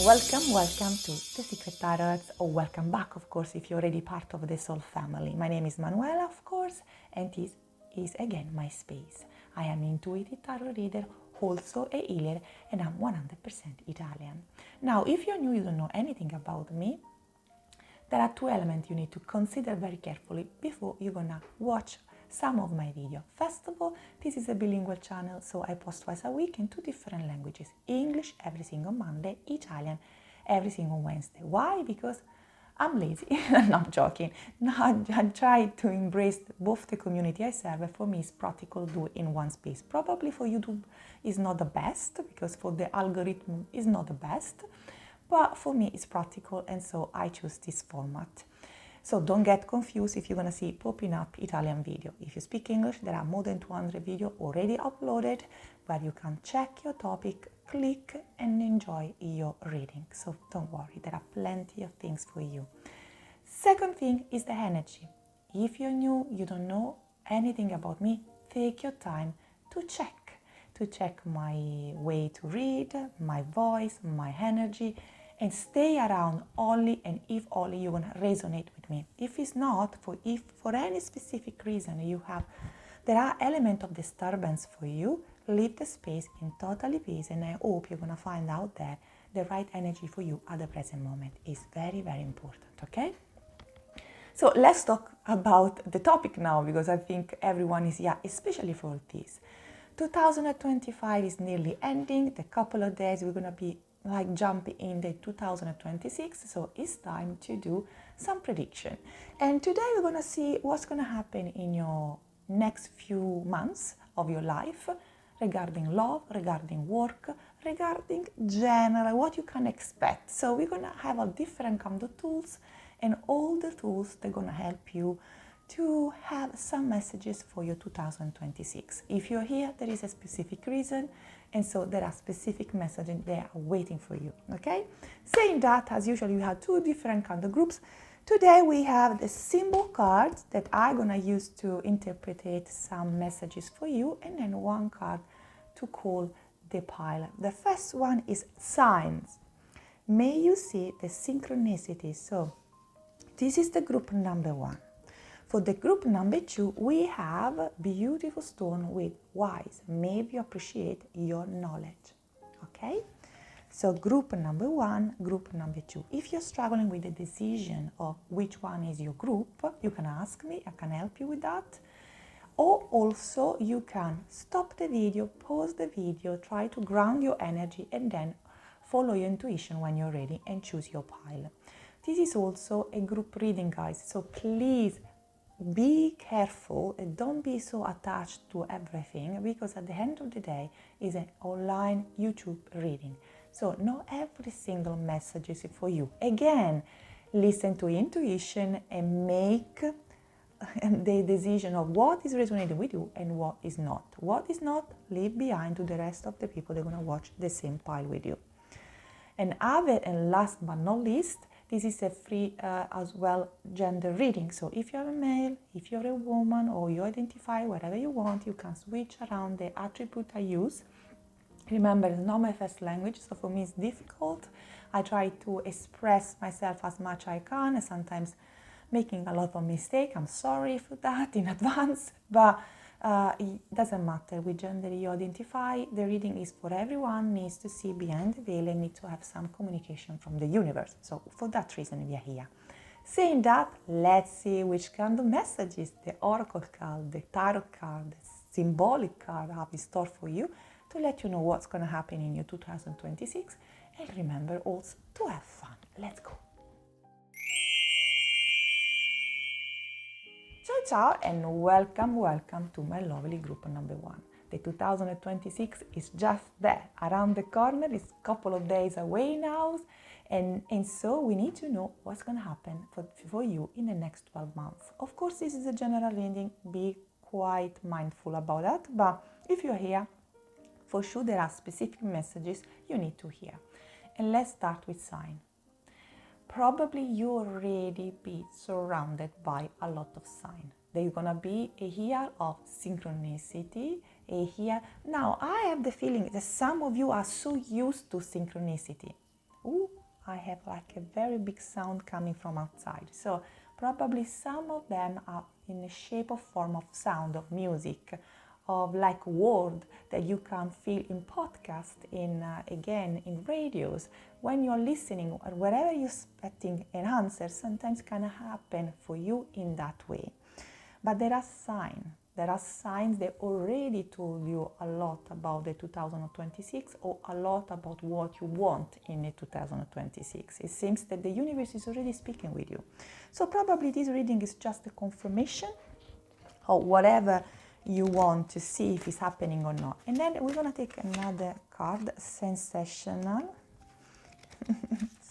Welcome to The Secret Tarots, or welcome back, of course, if you're already part of the Soul family. My name is Manuela, of course, and this is again my space. I am an intuitive tarot reader, also a healer, and I'm 100% Italian. Now, if you're new, you don't know anything about me, there are two elements you need to consider very carefully before you're gonna watch some of my videos. First of all, this is a bilingual channel, so I post twice a week in two different languages. English every single Monday, Italian every single Wednesday. Why? Because I'm lazy. No, I'm joking. No, I try to embrace both the community I serve, and for me it's practical to do it in one space. Probably for YouTube is not the best, because for the algorithm is not the best, but for me it's practical, and so I choose this format. So don't get confused if you're going to see popping up Italian video. If you speak English, there are more than 200 videos already uploaded where you can check your topic, click and enjoy your reading. So don't worry, there are plenty of things for you. Second thing is the energy. If you're new, you don't know anything about me, take your time to check my way to read, my voice, my energy, and stay around only and if only you're going to resonate with me. If it's not, if for any specific reason there are elements of disturbance for you, leave the space in totally peace, and I hope you're going to find out there the right energy for you at the present moment. Is very, very important, okay? So let's talk about the topic now, because I think everyone is here, especially for this. 2025 is nearly ending. The couple of days we're going to be jumping in the 2026, so it's time to do some prediction. And today we're going to see what's going to happen in your next few months of your life regarding love, regarding work, regarding general, what you can expect. So we're going to have a different kind of tools, and all the tools, they're going to help you to have some messages for your 2026. If you're here, there is a specific reason, and so there are specific messages there waiting for you, okay? Saying that, as usual, you have two different kind of groups. Today we have the symbol cards that I'm gonna use to interpret some messages for you, and then one card to call the pile. The first one is signs. May you see the synchronicity. So this is the group number one. For the group number two, we have beautiful stone with wise. Maybe you appreciate your knowledge, okay? So group number one, group number two. If you're struggling with the decision of which one is your group, you can ask me, I can help you with that. Or also you can stop the video, pause the video, try to ground your energy, and then follow your intuition when you're ready and choose your pile. This is also a group reading, guys, so please be careful and don't be so attached to everything, because at the end of the day is an online YouTube reading. So not every single message is for you. Again, listen to intuition and make the decision of what is resonating with you and what is not. What is not, leave behind to the rest of the people that are going to watch the same pile with you. And last but not least, this is a free as well gender reading. So if you're a male, if you're a woman, or you identify whatever you want, you can switch around the attribute I use. Remember, it's not my first language, so for me it's difficult. I try to express myself as much as I can, and sometimes making a lot of mistakes. I'm sorry for that in advance, but it doesn't matter which gender you identify. The reading is for everyone, needs to see behind the veil and need to have some communication from the universe. So for that reason we are here. Saying that, let's see which kind of messages the oracle card, the tarot card, the symbolic card have in store for you to let you know what's going to happen in your 2026. And remember also to have fun. Let's go. Ciao and welcome to my lovely group number one. The 2026 is just there, around the corner. It's a couple of days away now, and so we need to know what's going to happen for you in the next 12 months. Of course, this is a general reading, be quite mindful about that, but if you're here, for sure there are specific messages you need to hear. And let's start with sign. Probably you already be surrounded by a lot of signs. There's gonna be a year of synchronicity, a year. Now, I have the feeling that some of you are so used to synchronicity. ooh, I have like a very big sound coming from outside. So probably some of them are in the shape or form of sound, of music, of like word that you can feel in podcast, again in radios. When you're listening or wherever you're expecting an answer, sometimes can happen for you in that way. But there are signs. There are signs that already told you a lot about the 2026 or a lot about what you want in the 2026. It seems that the universe is already speaking with you. So probably this reading is just a confirmation of whatever you want to see if it's happening or not. And then we're going to take another card, sensational.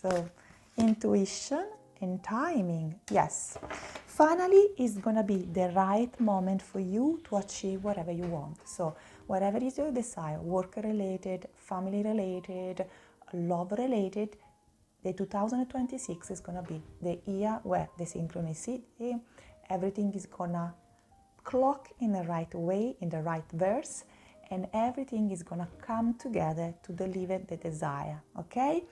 So intuition and timing, yes. Finally, it's going to be the right moment for you to achieve whatever you want. So whatever is your desire, work-related, family-related, love-related, the 2026 is going to be the year where the synchronicity, everything is going to clock in the right way, in the right verse, and everything is going to come together to deliver the desire, okay?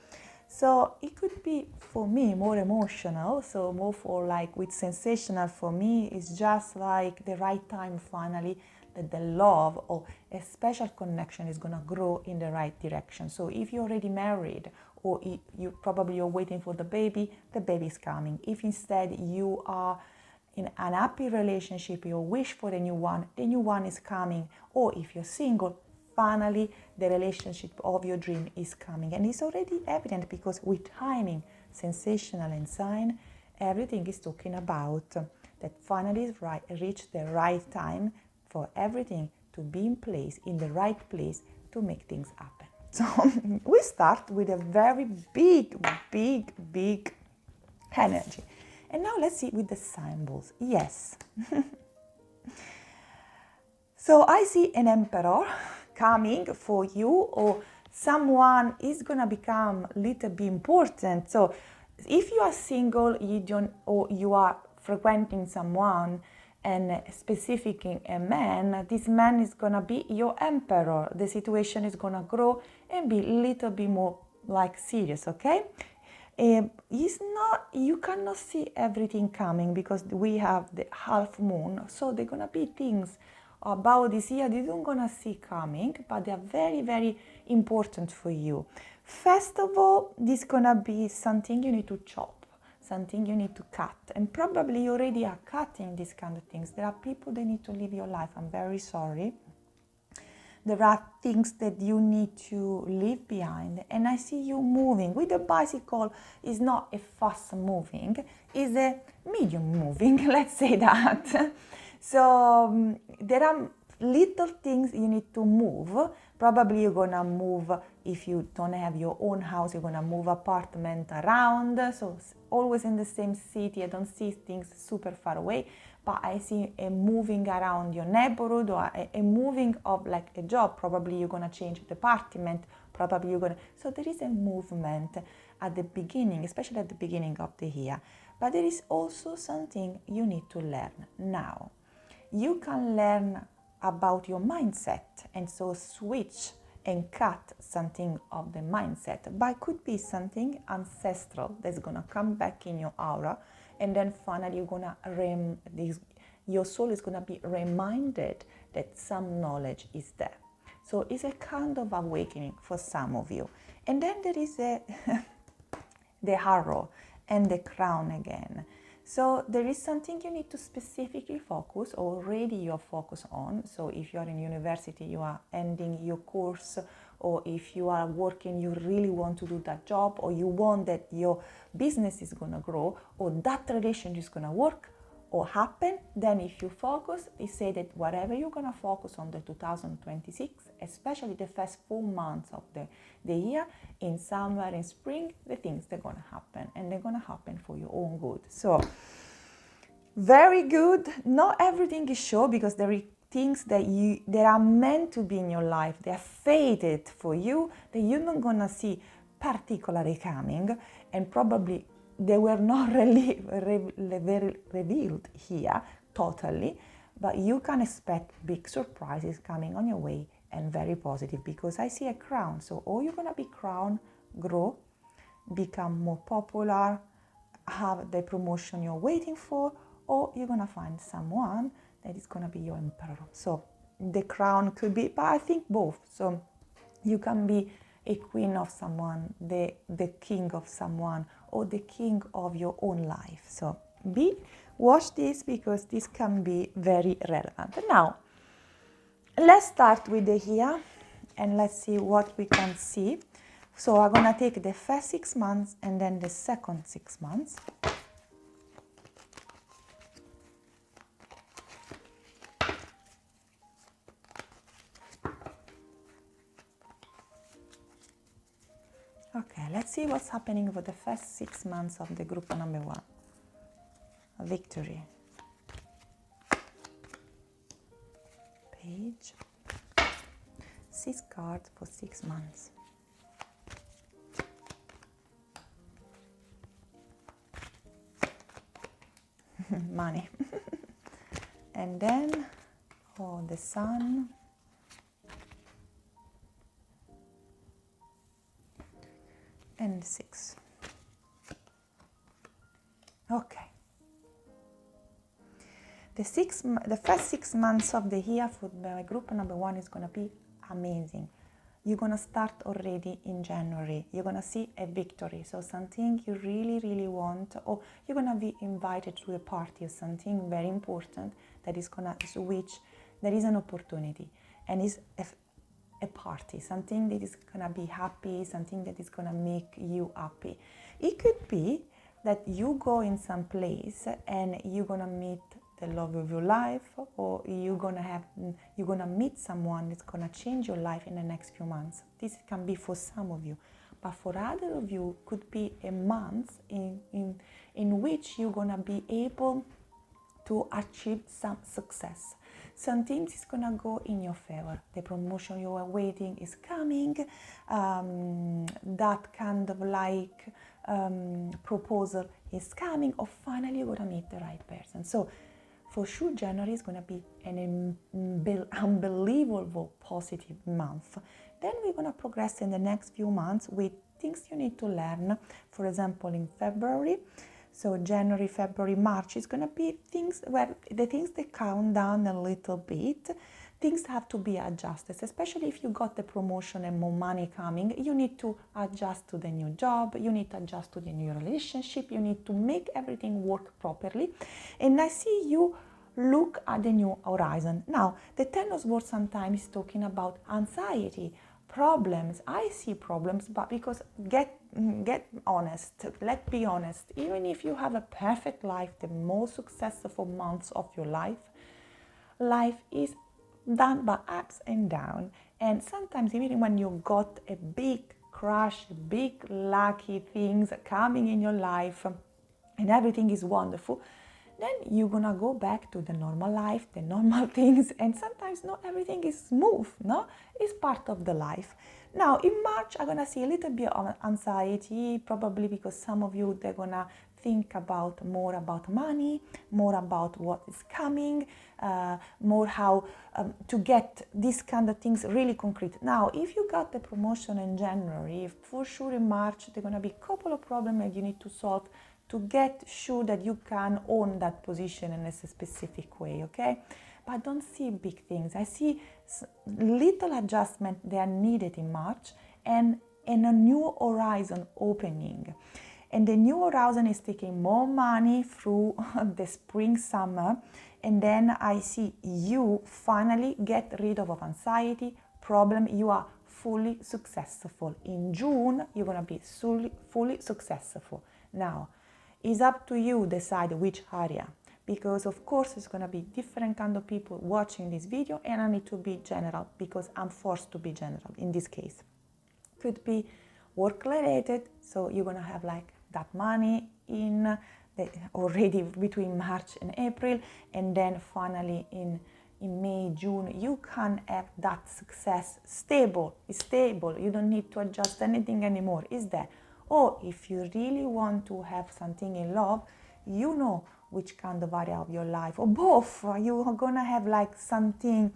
So it could be, for me, more emotional, so more for like with sensational for me, it's just like the right time finally that the love or a special connection is going to grow in the right direction. So if you're already married or you probably are waiting for the baby is coming. If instead you are in an happy relationship, you wish for the new one is coming. Or if you're single, finally the relationship of your dream is coming. And it's already evident because with timing, sensational and sign, everything is talking about that finally is reach the right time for everything to be in place, in the right place to make things happen. So we start with a very big energy. And now let's see with the symbols. Yes. So I see an emperor coming for you, or someone is going to become a little bit important. So if you are single, or you are frequenting someone and specifically a man, this man is going to be your emperor. The situation is going to grow and be a little bit more like serious, okay? You cannot see everything coming because we have the half moon, so there are gonna be things about this year that you're not gonna see coming, but they are very, very important for you. First of all, this is gonna be something you need to chop, something you need to cut, and probably you already are cutting these kind of things. There are people that need to live your life. I'm very sorry. There are things that you need to leave behind, and I see you moving. With the bicycle, is not a fast moving, it's a medium moving, let's say that. So there are little things you need to move. Probably you're gonna move, if you don't have your own house, you're gonna move apartment around, so always in the same city. I don't see things super far away, but I see a moving around your neighborhood, or a moving of like a job. Probably you're gonna change department, probably you're gonna, so there is a movement at the beginning, especially at the beginning of the year. But there is also something you need to learn now. You can learn about your mindset, and so switch and cut something of the mindset, but it could be something ancestral that's gonna come back in your aura, and then finally you're gonna your soul is gonna be reminded that some knowledge is there. So it's a kind of awakening for some of you. And then there is the arrow and the crown again. So there is something you need to specifically focus, already you're focused on. So if you are in university, you are ending your course, or if you are working, you really want to do that job, or you want that your business is going to grow, or that relation is going to work or happen, then if you focus, they say that whatever you're going to focus on the 2026, especially the first 4 months of the year, in summer, in spring, the things they're going to happen, and they're going to happen for your own good. So very good. Not everything is sure, because there are things that are meant to be in your life. They are fated for you, that you're not going to see particularly coming, and probably they were not really revealed here totally, but you can expect big surprises coming on your way, and very positive, because I see a crown. So all you're going to be crown, grow, become more popular, have the promotion you're waiting for, or you're gonna find someone that is gonna be your emperor. So the crown could be, but I think both. So you can be a queen of someone, the king of someone, or the king of your own life. So watch this, because this can be very relevant. Now, let's start with the year and let's see what we can see. So I'm gonna take the first 6 months and then the second 6 months. Okay, let's see what's happening for the first 6 months of the group number 1. Victory. Page. 6 cards for 6 months. Money. And then, the sun. And 6. Okay. The first 6 months of the year for the group number 1 is going to be amazing. You're going to start already in January. You're going to see a victory. So something you really, really want, or you're going to be invited to a party or something very important that is going to switch. There is an opportunity, and it's a party, something that is going to be happy, something that is going to make you happy. It could be that you go in some place and you're going to meet the love of your life, or you're gonna meet someone that's gonna change your life in the next few months. This can be for some of you, but for other of you, could be a month in which you're gonna be able to achieve some success. Something is gonna go in your favor. The promotion you are waiting is coming. That kind of like proposal is coming, or finally you're gonna meet the right person. So for sure, January is going to be an unbelievable positive month. Then we're going to progress in the next few months with things you need to learn. For example, in February, so January, February, March is going to be things where the things that count down a little bit. Things have to be adjusted, especially if you got the promotion and more money coming. You need to adjust to the new job. You need to adjust to the new relationship. You need to make everything work properly. And I see you look at the new horizon. Now, the Ten of Swords sometimes is talking about anxiety, problems. I see problems, but because get honest, let's be honest. Even if you have a perfect life, the most successful months of your life is done by ups and downs. And sometimes even when you got a big crush, big lucky things coming in your life and everything is wonderful, then you're gonna go back to the normal life, the normal things, and sometimes not everything is smooth, no? It's part of the life. Now in March I'm gonna see a little bit of anxiety, probably because some of you, they're gonna think more about money, more about what is coming, more how to get these kind of things really concrete. Now, if you got the promotion in January, for sure in March there are going to be a couple of problems that you need to solve to get sure that you can own that position in a specific way, okay? But I don't see big things. I see little adjustment that are needed in March and a new horizon opening. And the new horizon is taking more money through the spring, summer. And then I see you finally get rid of anxiety, problem. You are fully successful. In June, you're going to be fully successful. Now, it's up to you decide which area. Because of course, it's going to be different kind of people watching this video. And I need to be general because I'm forced to be general in this case. Could be work related. So you're going to have like that money in already between March and April, and then finally in May, June, you can have that success stable. It's stable. You don't need to adjust anything anymore. It's there. Or if you really want to have something in love, you know which kind of area of your life, or both, you are gonna have like something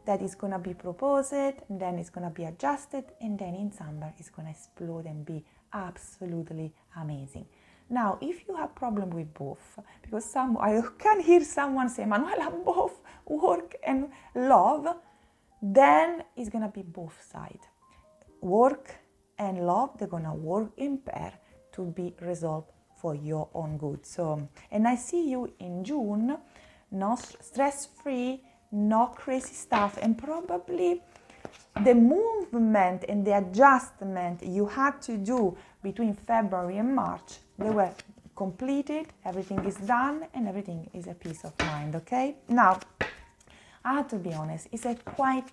that is gonna be proposed, and then it's gonna be adjusted, and then in summer it's gonna explode and be absolutely amazing. Now, if you have problem with both, because I can hear someone say, Manuela, both work and love, then it's gonna be both sides. Work and love, they're gonna work in pair to be resolved for your own good. So, and I see you in June, no stress-free, no crazy stuff, and probably the movement and the adjustment you had to do between February and March, they were completed, everything is done, and everything is a peace of mind, okay? Now, I have to be honest, it's a quite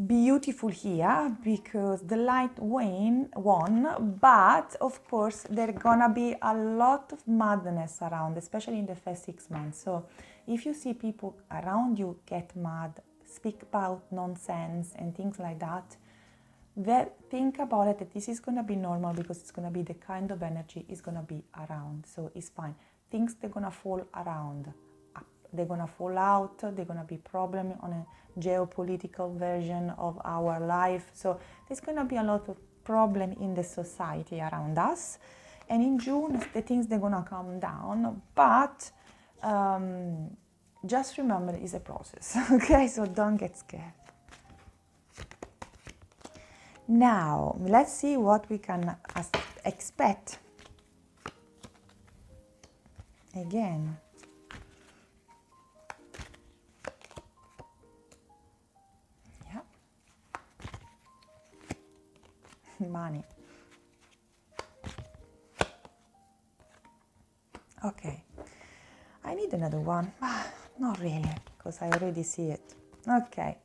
beautiful here because the light won, but of course there's gonna be a lot of madness around, especially in the first 6 months. So if you see people around you get mad, speak about nonsense and things like that, think about it that this is gonna be normal because it's gonna be the kind of energy is gonna be around. So it's fine. Things they're gonna fall around. They're gonna fall out, they're gonna be problem on a geopolitical version of our life. So there's gonna be a lot of problem in the society around us. And in June, the things they're gonna calm down, but just remember it's a process, okay? So don't get scared. Now, let's see what we can expect. Again. Money. Okay, I need another one. Not really, because I already see it. Okay.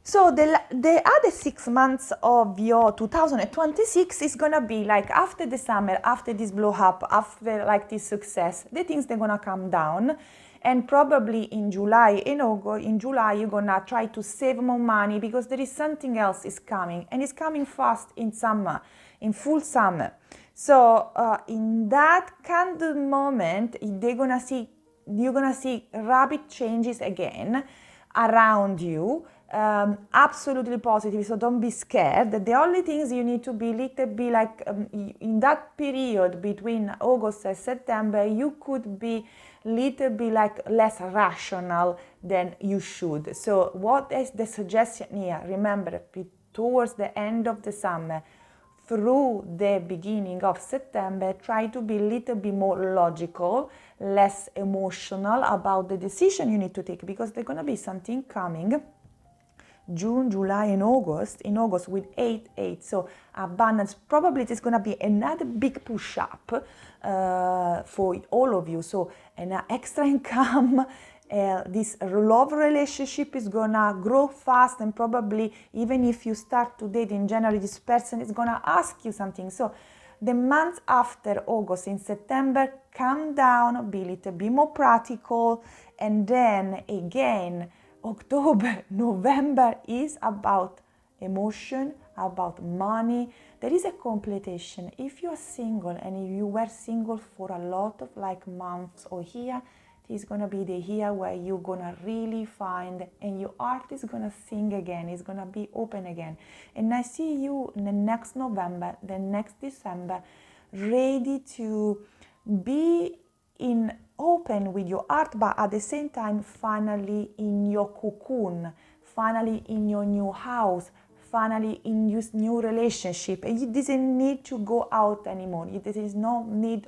So the other 6 months of your 2026 is gonna be like after the summer, after this blow up, after like this success, the things they're gonna come down. And probably in July, in July, you're gonna try to save more money because there is something else is coming, and it's coming fast in summer, in full summer. So in that kind of moment, you're gonna see rapid changes again around you. Absolutely positive, so don't be scared. The only things you need to be little bit like in that period between August and September, you could be little bit like less rational than you should. So what is the suggestion here? Remember, towards the end of the summer through the beginning of September, try to be a little bit more logical, less emotional about the decision you need to take, because there's going to be something coming June, July, and August. In August with 8-8, so abundance. Probably it's going to be another big push up for all of you. So an extra income. This love relationship is gonna grow fast, and probably even if you start to date in January, this person is gonna ask you something. So the months after August, in September, calm down, be a little bit more practical, and then again October, November is about emotion, about money. There is a completion. If you're single and if you were single for a lot of like months or year, it's gonna be the year where you're gonna really find, and your heart is gonna sing again, it's gonna be open again. And I see you in the next November, the next December, ready to be in open with your heart, but at the same time finally in your cocoon, finally in your new house, finally in your new relationship. And you didn't need to go out anymore. There is no need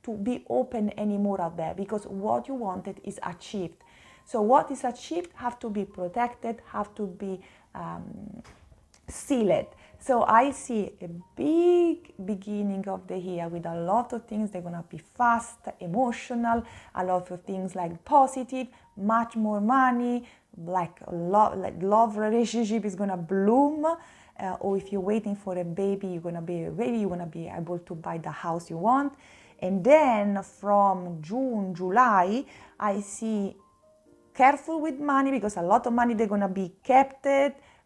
to be open anymore out there, because what you wanted is achieved. So what is achieved have to be protected, have to be sealed. So I see a big beginning of the year with a lot of things. They're gonna be fast, emotional, a lot of things like positive, much more money, like love relationship is gonna bloom. Or if you're waiting for a baby, you're gonna be ready, you're gonna be able to buy the house you want. And then from June, July, I see careful with money, because a lot of money they're gonna be kept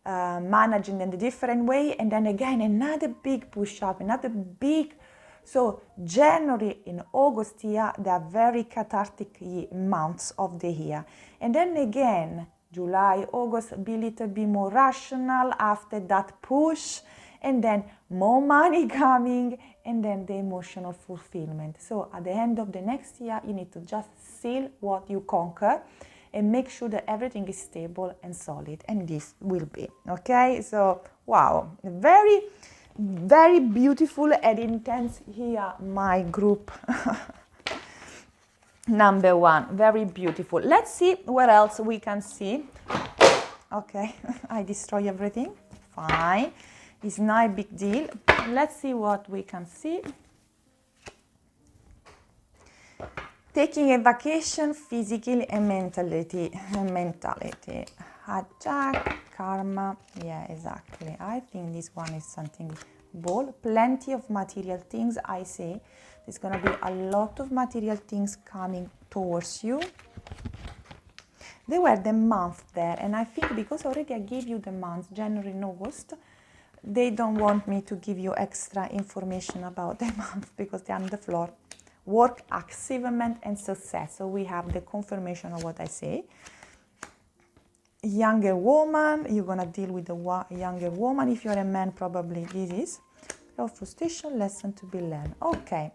managing in a different way. And then again, another big push up, another big. So January and August here, they are very cathartic months of the year. And then again, July, August, be a little bit more rational after that push. and then more money coming, and then the emotional fulfillment. So at the end of the next year, you need to just seal what you conquer and make sure that everything is stable and solid, and this will be, okay? So, wow, very, very beautiful and intense here, my group. Number 1, very beautiful. Let's see what else we can see. Okay, I destroy everything. Fine, it's not a big deal. Let's see what we can see. Taking a vacation physically and mentality. Hijack, karma, yeah, exactly. I think this one is something bold. Plenty of material things, I say. There's going to be a lot of material things coming towards you. They were the month there, and I think because already I gave you the month, January and August, they don't want me to give you extra information about the month because they're on the floor. Work, achievement, and success. So we have the confirmation of what I say. Younger woman, you're going to deal with the younger woman. If you're a man, probably this is. Frustration, lesson to be learned. Okay.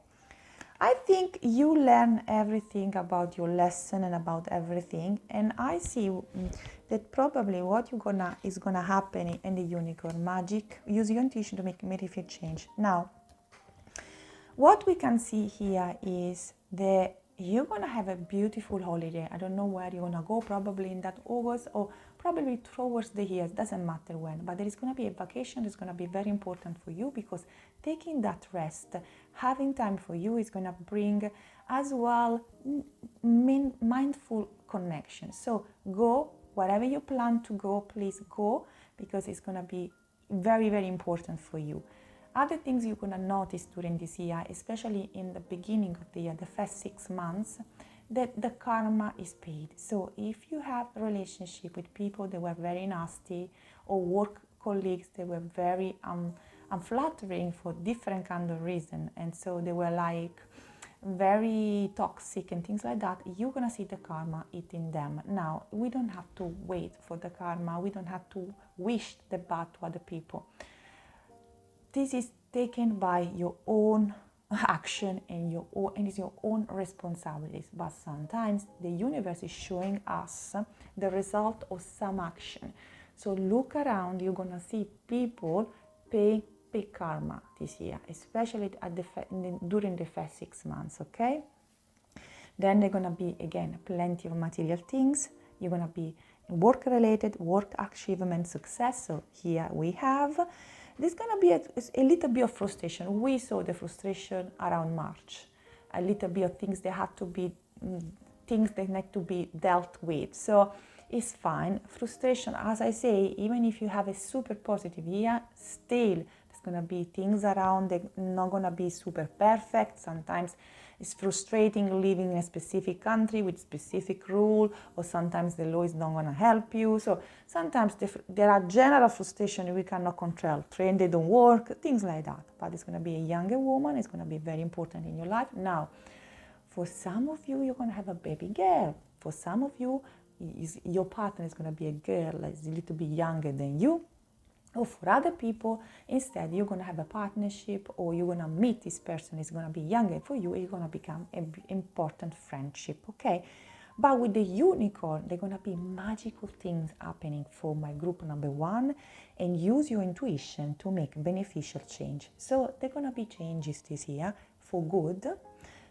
I think you learn everything about your lesson and about everything, and I see that probably what is gonna happen in the unicorn magic. Use your intuition to make a change. Now, what we can see here is that you're gonna have a beautiful holiday. I don't know where you're gonna go, probably in that August or probably towards the years, doesn't matter when, but there is gonna be a vacation that's gonna be very important for you, because taking that rest, having time for you is gonna bring as well mindful connection. So go, wherever you plan to go, please go, because it's gonna be very, very important for you. Other things you're going to notice during this year, especially in the beginning of the year, the first 6 months, that the karma is paid. So if you have a relationship with people that were very nasty, or work colleagues that were very unflattering for different kind of reason, and so they were like very toxic and things like that, you're going to see the karma eating them. Now, we don't have to wait for the karma. We don't have to wish the bad to other people. This is taken by your own action and it's your own responsibilities. But sometimes the universe is showing us the result of some action. So look around, you're gonna see people pay big karma this year, especially during the first 6 months, okay? Then they're gonna be, again, plenty of material things. You're gonna be work-related, work achievement, success. So here we have. There's going to be a little bit of frustration. We saw the frustration around March. A little bit of things that had to be, things that need to be dealt with. So it's fine. Frustration, as I say, even if you have a super positive year, still there's going to be things around that not going to be super perfect. Sometimes it's frustrating living in a specific country with specific rule, or sometimes the law is not going to help you. So sometimes there are general frustration we cannot control. Train, they don't work, things like that. But it's going to be a younger woman. It's going to be very important in your life. Now, for some of you, you're going to have a baby girl. For some of you, your partner is going to be a girl that's a little bit younger than you. Or for other people, instead, you're going to have a partnership, or you're going to meet this person is going to be younger for you, and you're going to become an important friendship, okay? But with the unicorn, there are going to be magical things happening for my group number 1, and use your intuition to make beneficial change. So there are going to be changes this year for good.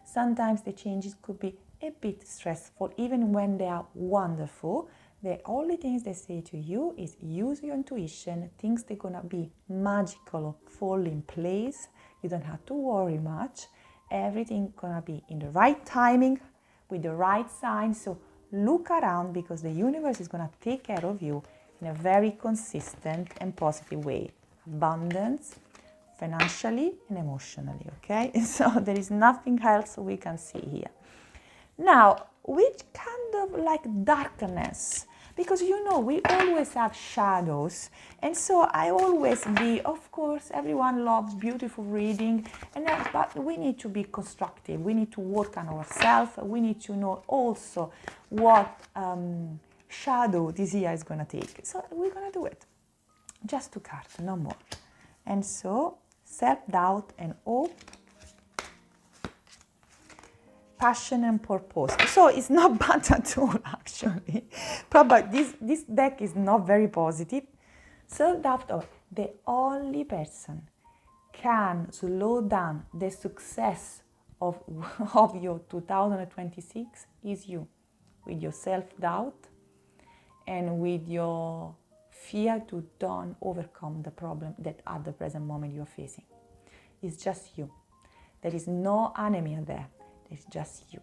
Sometimes the changes could be a bit stressful, even when they are wonderful. The only things they say to you is use your intuition. Things they're gonna be magical, fall in place. You don't have to worry much. Everything gonna be in the right timing, with the right signs. So look around, because the universe is gonna take care of you in a very consistent and positive way. Abundance, financially and emotionally, okay? So there is nothing else we can see here. Now, which kind of like darkness? Because we always have shadows, and so I always be, of course, everyone loves beautiful reading, but we need to be constructive. We need to work on ourselves. We need to know also what shadow this year is going to take. So we're going to do it. Just 2 cards, no more. And so, self-doubt and hope, passion and purpose. So it's not bad at all, actually. Probably this deck is not very positive. Self-doubt, the only person can slow down the success of your 2026 is you, with your self-doubt and with your fear to don't overcome the problem that at the present moment you're facing. It's just you. There is no enemy there. It's just you.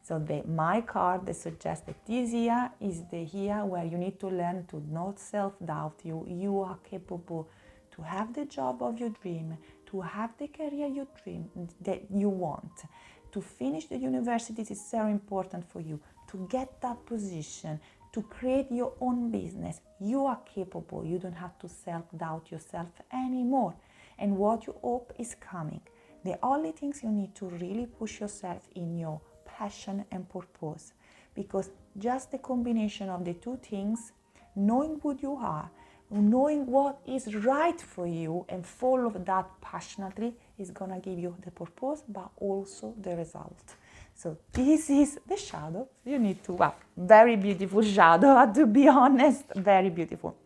So my card, they suggest that this year is the year where you need to learn to not self-doubt. You are capable to have the job of your dream, to have the career you dream that you want, to finish the university is very important for you, to get that position, to create your own business. You are capable. You don't have to self-doubt yourself anymore. And what you hope is coming. The only things you need to really push yourself in your passion and purpose, because just the combination of the two things, knowing who you are, knowing what is right for you and follow that passionately, is gonna give you the purpose but also the result. So this is the shadow. You need to, very beautiful shadow, to be honest, very beautiful.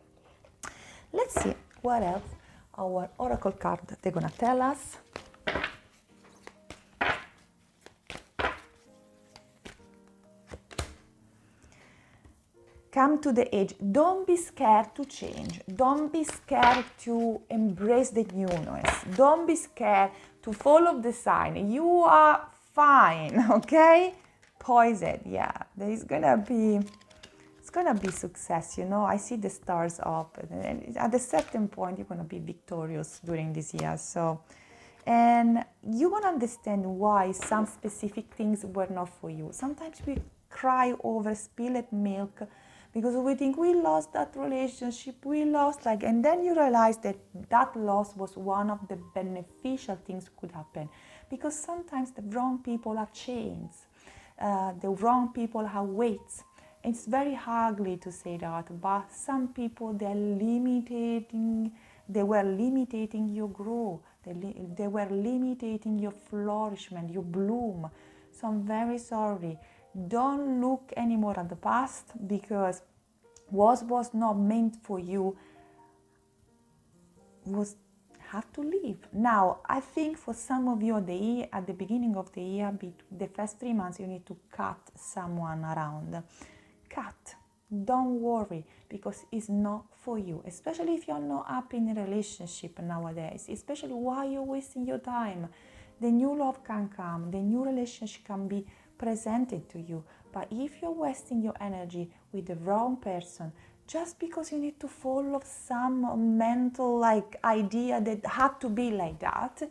Let's see what else our oracle card they're gonna tell us. Come to the edge. Don't be scared to change. Don't be scared to embrace the newness. Don't be scared to follow the sign. You are fine, okay? Poised, yeah. It's gonna be success, you know. I see the stars up, and at a certain point, you're gonna be victorious during this year. So, and you're gonna understand why some specific things were not for you. Sometimes we cry over spilled milk, because we think we lost that relationship, and then you realize that loss was one of the beneficial things could happen. Because sometimes the wrong people have chains, the wrong people have weights. It's very ugly to say that, but some people, they were limiting your growth, they were limiting your flourishment, your bloom. So I'm very sorry. Don't look anymore at the past, because what was not meant for you have to leave. Now, I think for some of you at the beginning of the year, the first 3 months, you need to cut someone around. Cut. Don't worry, because it's not for you. Especially if you're not happy in a relationship nowadays. Especially why you're wasting your time. The new love can come. The new relationship can be presented to you. But if you're wasting your energy with the wrong person, just because you need to follow some mental idea that had to be like that,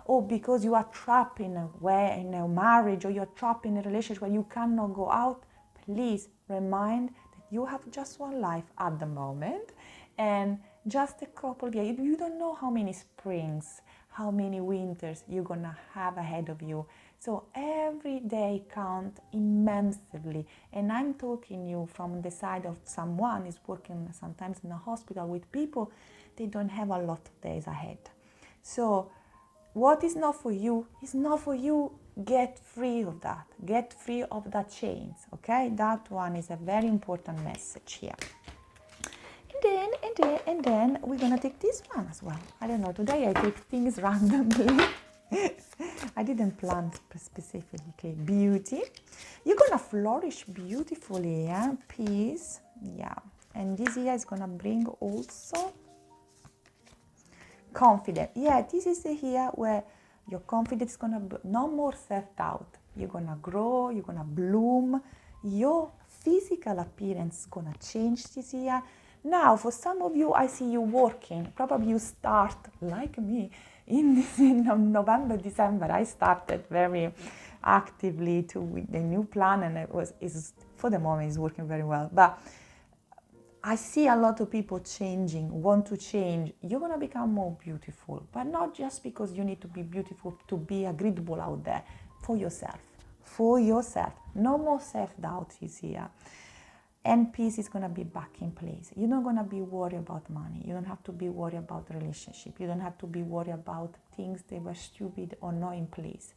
or because you are trapped in a marriage, or you're trapped in a relationship where you cannot go out, please remind that you have just one life at the moment, and just a couple of years. You don't know how many springs, how many winters you're gonna have ahead of you. So every day counts immensely. And I'm talking you from the side of someone who's working sometimes in a hospital with people, they don't have a lot of days ahead. So what is not for you is not for you. Get free of that. Get free of that chains, okay? That one is a very important message here. And then we're gonna take this one as well. I don't know, today I take things randomly. I didn't plan specifically. Beauty. You're gonna flourish beautifully, yeah? Peace, yeah. And this year is gonna bring also confidence. Yeah, this is the year where your confidence is gonna no more self-doubt. You're gonna grow, you're gonna bloom. Your physical appearance is gonna change this year. Now, for some of you, I see you working. Probably you start, like me, in November, December. I started very actively with the new plan, and for the moment, it's working very well. But I see a lot of people changing, want to change. You're going to become more beautiful, but not just because you need to be beautiful to be agreeable out there. For yourself. No more self-doubt this year. and peace is going to be back in place. You're not going to be worried about money. You don't have to be worried about relationship. You don't have to be worried about things that were stupid or not in place.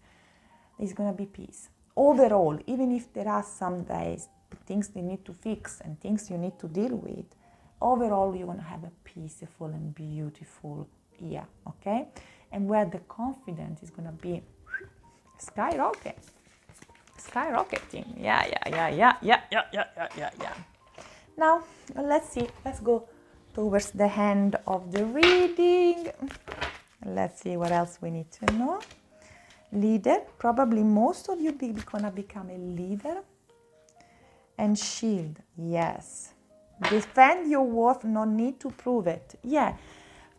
There's going to be peace. Overall, even if there are some days, things you need to fix and things you need to deal with, overall you're going to have a peaceful and beautiful year, okay? And where the confidence is going to be skyrocketing. Yeah. Now, let's see. Let's go towards the end of the reading. Let's see what else we need to know. Leader. Probably most of you gonna become a leader. And shield. Yes. Defend your worth. No need to prove it. Yeah.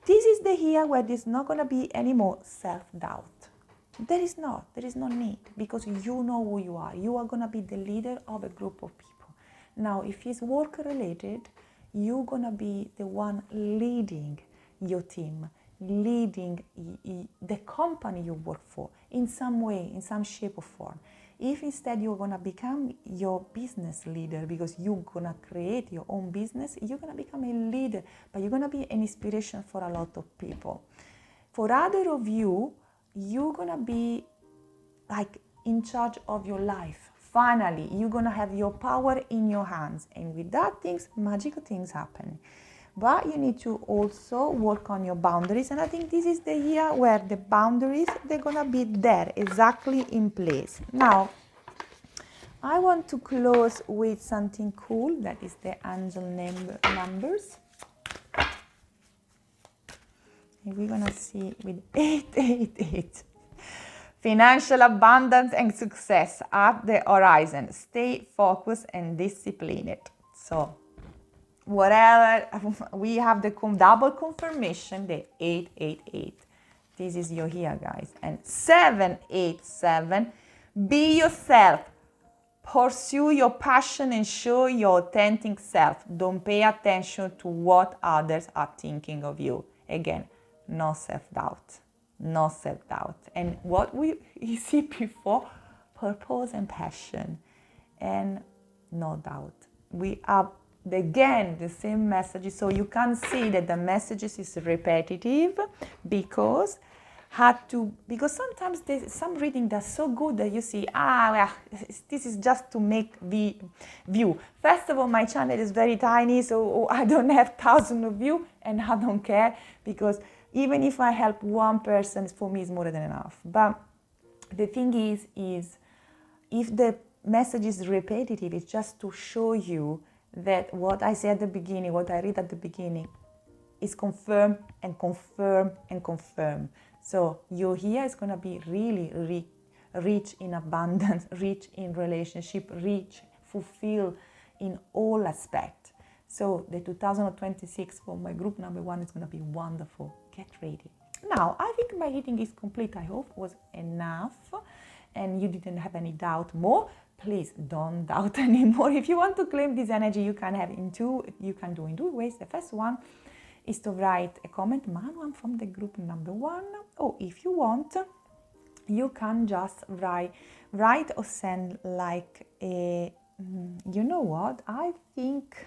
This is the year where there's not gonna be any more self-doubt. There is no need, because you know who you are. You are going to be the leader of a group of people. Now, if it's work related, you're going to be the one leading your team, leading the company you work for in some way, in some shape or form. If instead you're going to become your business leader because you're going to create your own business, you're going to become a leader, but you're going to be an inspiration for a lot of people. For other of you, you're going to be like in charge of your life. Finally, you're going to have your power in your hands. And with that, magical things happen. But you need to also work on your boundaries. And I think this is the year where the boundaries, they're going to be there, exactly in place. Now, I want to close with something cool. That is the angel numbers. We're going to see with 888. Financial abundance and success at the horizon. Stay focused and disciplined. So, whatever, we have the double confirmation, the 888. This is your year, guys. And 787. Be yourself. Pursue your passion and show your authentic self. Don't pay attention to what others are thinking of you. Again, no self-doubt. No self-doubt. And what we see before, purpose and passion. And no doubt. We have, again, the same messages. So you can see that the messages is repetitive because sometimes some reading that's so good that you see, this is just to make the view. First of all, my channel is very tiny, so I don't have thousands of views, and I don't care, because even if I help one person, for me, is more than enough. But the thing is if the message is repetitive, it's just to show you that what I say at the beginning, what I read at the beginning, is confirm and confirm and confirm. So your year is going to be really rich in abundance, rich in relationship, rich, fulfilled in all aspects. So the 2026 for my group number 1 is going to be wonderful. Get ready. Now, I think my reading is complete. I hope it was enough and you didn't have any doubt more. Please don't doubt anymore. If you want to claim this energy, you can do in two ways. The first one is to write a comment, Manu, I'm from the group number 1. Or if you want, you can just write or send like a, you know what, I think,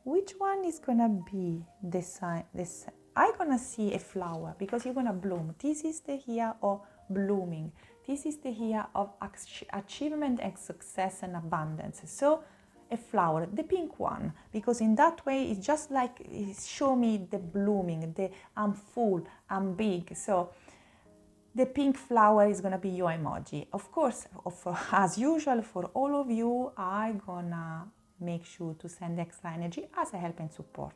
which one is gonna be this? I'm gonna see a flower because you're gonna bloom. This is the year of blooming. This is the year of achievement and success and abundance. So a flower, the pink one, because in that way it's just like it show me the blooming, I'm full, I'm big. So the pink flower is gonna be your emoji. Of course, as usual for all of you, I'm gonna make sure to send extra energy as a help and support.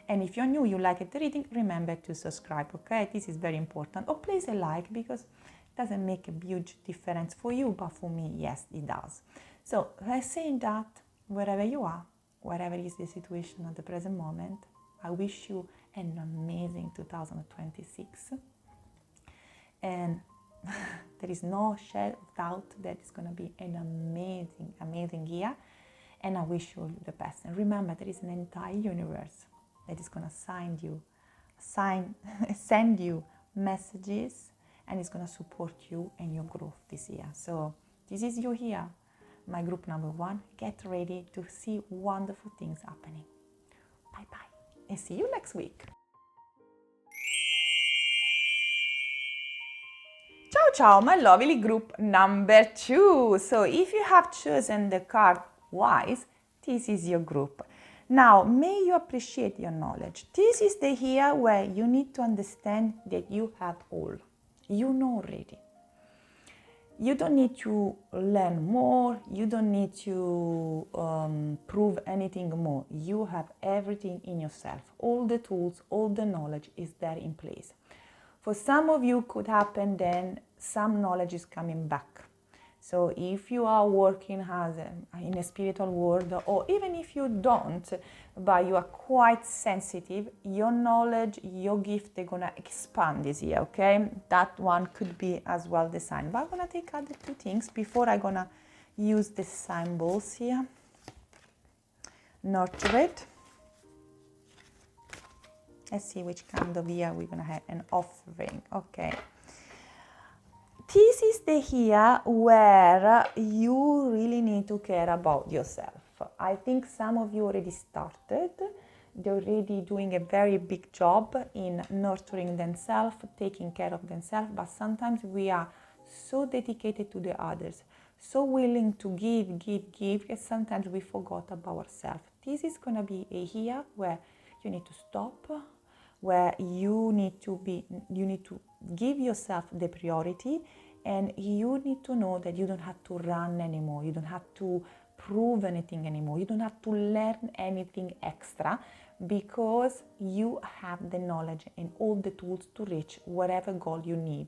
And if you're new, you like the reading, remember to subscribe, okay? This is very important. Or place a like, because it doesn't make a huge difference for you, but for me, yes, it does. So let's say that wherever you are, whatever is the situation at the present moment, I wish you an amazing 2026. And there is no shade of doubt that it's going to be an amazing year. And I wish you the best. And remember, there is an entire universe that is going to send you messages, and it's going to support you and your growth this year. So this is your year. my group number 1. Get ready to see wonderful things happening. Bye bye and see you next week. Ciao ciao, my lovely group number 2. So if you have chosen the card Wise, this is your group. Now, may you appreciate your knowledge. This is the year where you need to understand that you have all. You know already. You don't need to learn more. You don't need to prove anything more. You have everything in yourself. All the tools, all the knowledge is there in place. For some of you, could happen then some knowledge is coming back. So if you are working in a spiritual world, or even if you don't, but you are quite sensitive, your knowledge, your gift, they're going to expand this year, okay? That one could be as well the sign. But I'm going to take other two things before I'm going to use the symbols here. Nurture it. Let's see which kind of year we're going to have an offering, okay? This is the year where you really need to care about yourself. I think some of you already started. They're already doing a very big job in nurturing themselves, taking care of themselves, but sometimes we are so dedicated to the others, so willing to give, that sometimes we forgot about ourselves. This is going to be a year where you need to stop, where you need to give yourself the priority, and you need to know that you don't have to run anymore, you don't have to prove anything anymore, you don't have to learn anything extra, because you have the knowledge and all the tools to reach whatever goal you need,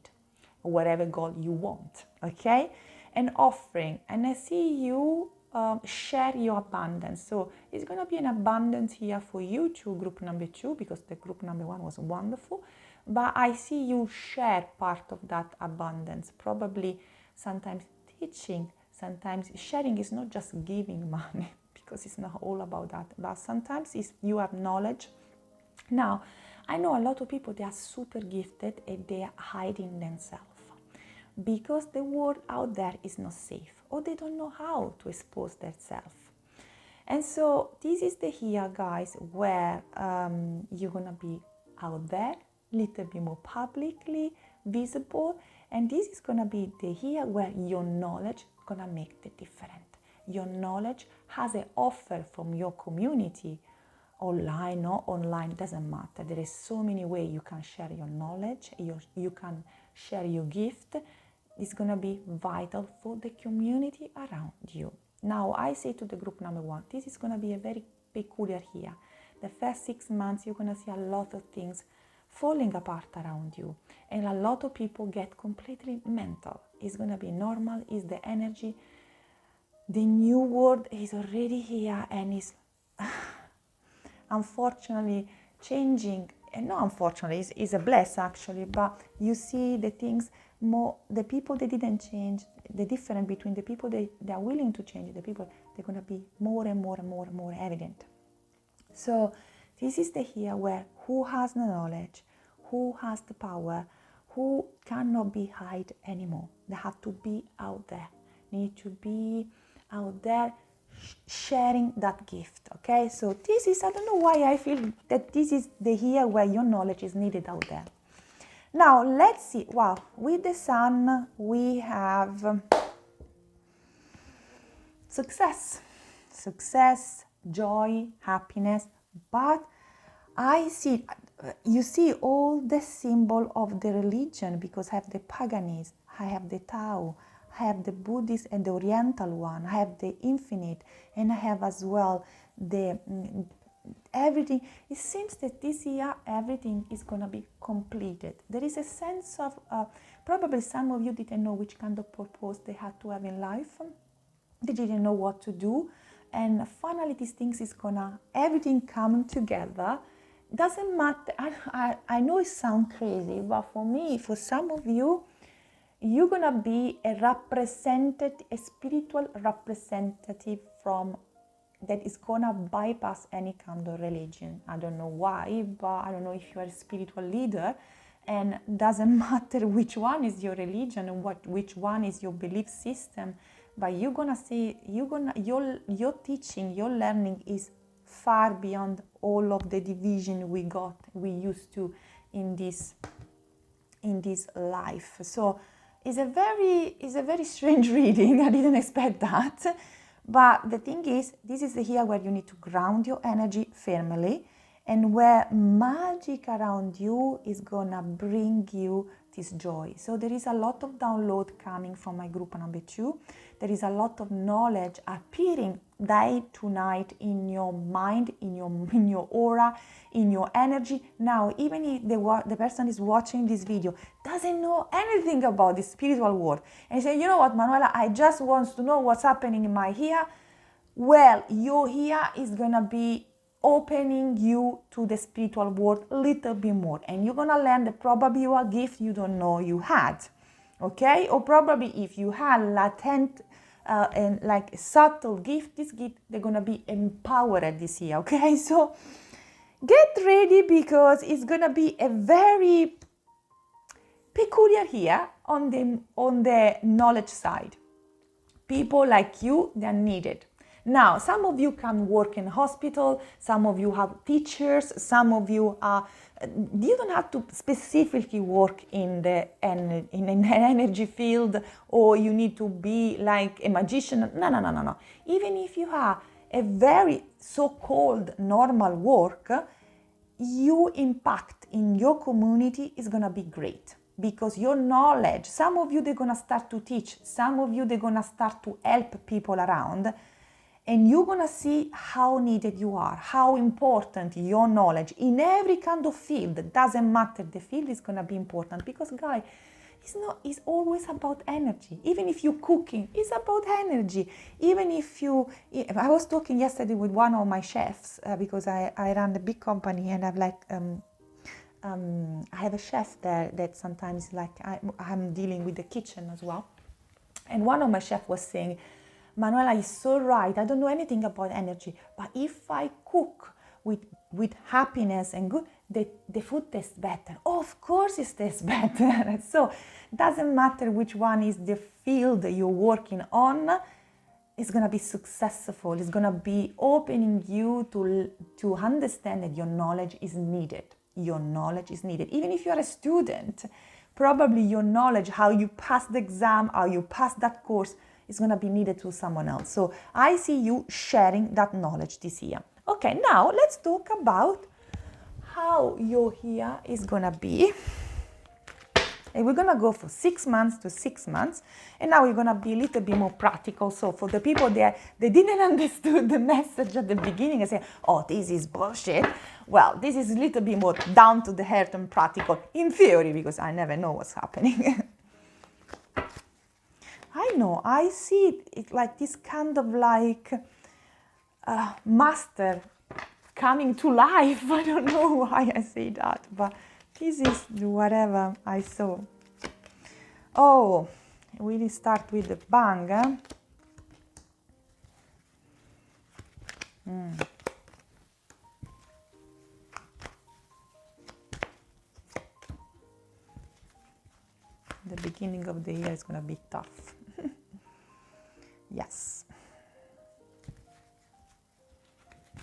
whatever goal you want, okay? An offering, and I see you share your abundance. So it's going to be an abundance here for you too, group number 2, because the group number 1 was wonderful. But I see you share part of that abundance, probably sometimes teaching, sometimes sharing is not just giving money, because it's not all about that, but sometimes it's you have knowledge. Now, I know a lot of people, they are super gifted and they are hiding themselves because the world out there is not safe, or they don't know how to expose themselves. And so this is the year, guys, where you're gonna be out there, little bit more publicly visible, and this is gonna be the year where your knowledge gonna make the difference. Your knowledge has an offer from your community, online or online, doesn't matter. There is so many ways you can share your knowledge, you can share your gift. It's going to be vital for the community around you. Now, I say to the group number 1, this is going to be a very peculiar year. The first 6 months, you're going to see a lot of things falling apart around you. And a lot of people get completely mental. It's going to be normal, it's the energy. The new world is already here and is unfortunately changing. And not unfortunately, it's a bless actually, but you see the things more, the people that didn't change, the difference between the people that are willing to change, the people, they're going to be more and more evident. So this is the year where who has the knowledge, who has the power, who cannot be hid anymore. They have to be out there, need to be out there sharing that gift, okay? So this is, I don't know why I feel that this is the year where your knowledge is needed out there. Now, let's see. Wow, with the sun, we have success, joy, happiness. But I see, you see all the symbol of the religion, because I have the paganism, I have the Tao, I have the Buddhist and the Oriental one, I have the infinite, and I have as well the everything. It seems that this year everything is going to be completed. There is a sense of probably some of you didn't know which kind of purpose they had to have in life. They didn't know what to do, and finally these things is gonna everything come together. Doesn't matter. I know it sounds crazy, but for me, for some of you, you're gonna be a spiritual representative from that is gonna bypass any kind of religion. I don't know why, but I don't know if you are a spiritual leader, and doesn't matter which one is your religion and which one is your belief system, but you're gonna see, your teaching, your learning is far beyond all of the division we used to in this life. So it's a very strange reading. I didn't expect that. But the thing is, this is here where you need to ground your energy firmly, and where magic around you is gonna bring you this joy. So there is a lot of download coming from my group number 2. There is a lot of knowledge appearing day to night in your mind, in your aura, in your energy. Now, even if the person is watching this video doesn't know anything about the spiritual world, and say, you know what, Manuela, I just want to know what's happening in my ear. Well, your ear is gonna be opening you to the spiritual world a little bit more, and you're gonna learn that probably you are a gift you don't know you had, okay? Or probably if you had latent and like a subtle gift, this gift, they're gonna be empowered this year, okay? So get ready, because it's gonna be a very peculiar year on the knowledge side. People like you, they're needed. Now, some of you can work in hospital, some of you have teachers, some of you are, you don't have to specifically work in an energy field, or you need to be like a magician. No. Even if you have a very so-called normal work, your impact in your community is gonna be great. Because your knowledge, some of you, they're gonna start to teach, some of you, they're gonna start to help people around, and you're gonna see how needed you are, how important your knowledge in every kind of field. Doesn't matter the field, is gonna be important, because guys, it's always about energy. Even if you're cooking, it's about energy. Even if I was talking yesterday with one of my chefs, because I run a big company, and I've like I have a chef there that sometimes like I'm dealing with the kitchen as well. And one of my chefs was saying, Manuela is so right. I don't know anything about energy, but if I cook with happiness and good, the food tastes better. Oh, of course it tastes better. So it doesn't matter which one is the field you're working on. It's going to be successful. It's going to be opening you to understand that your knowledge is needed. Your knowledge is needed. Even if you're a student, probably your knowledge, how you pass the exam, how you pass that course, is going to be needed to someone else. So I see you sharing that knowledge this year. Okay, now let's talk about how your year is going to be. And we're going to go for 6 months to 6 months. And now we're going to be a little bit more practical. So for the people there, they didn't understand the message at the beginning and say, oh, this is bullshit. Well, this is a little bit more down to the earth and practical in theory, because I never know what's happening. I know, I see it like this kind of like master coming to life. I don't know why I say that, but this is whatever I saw. Oh, we start with the bang. The beginning of the year is going to be tough. Yes.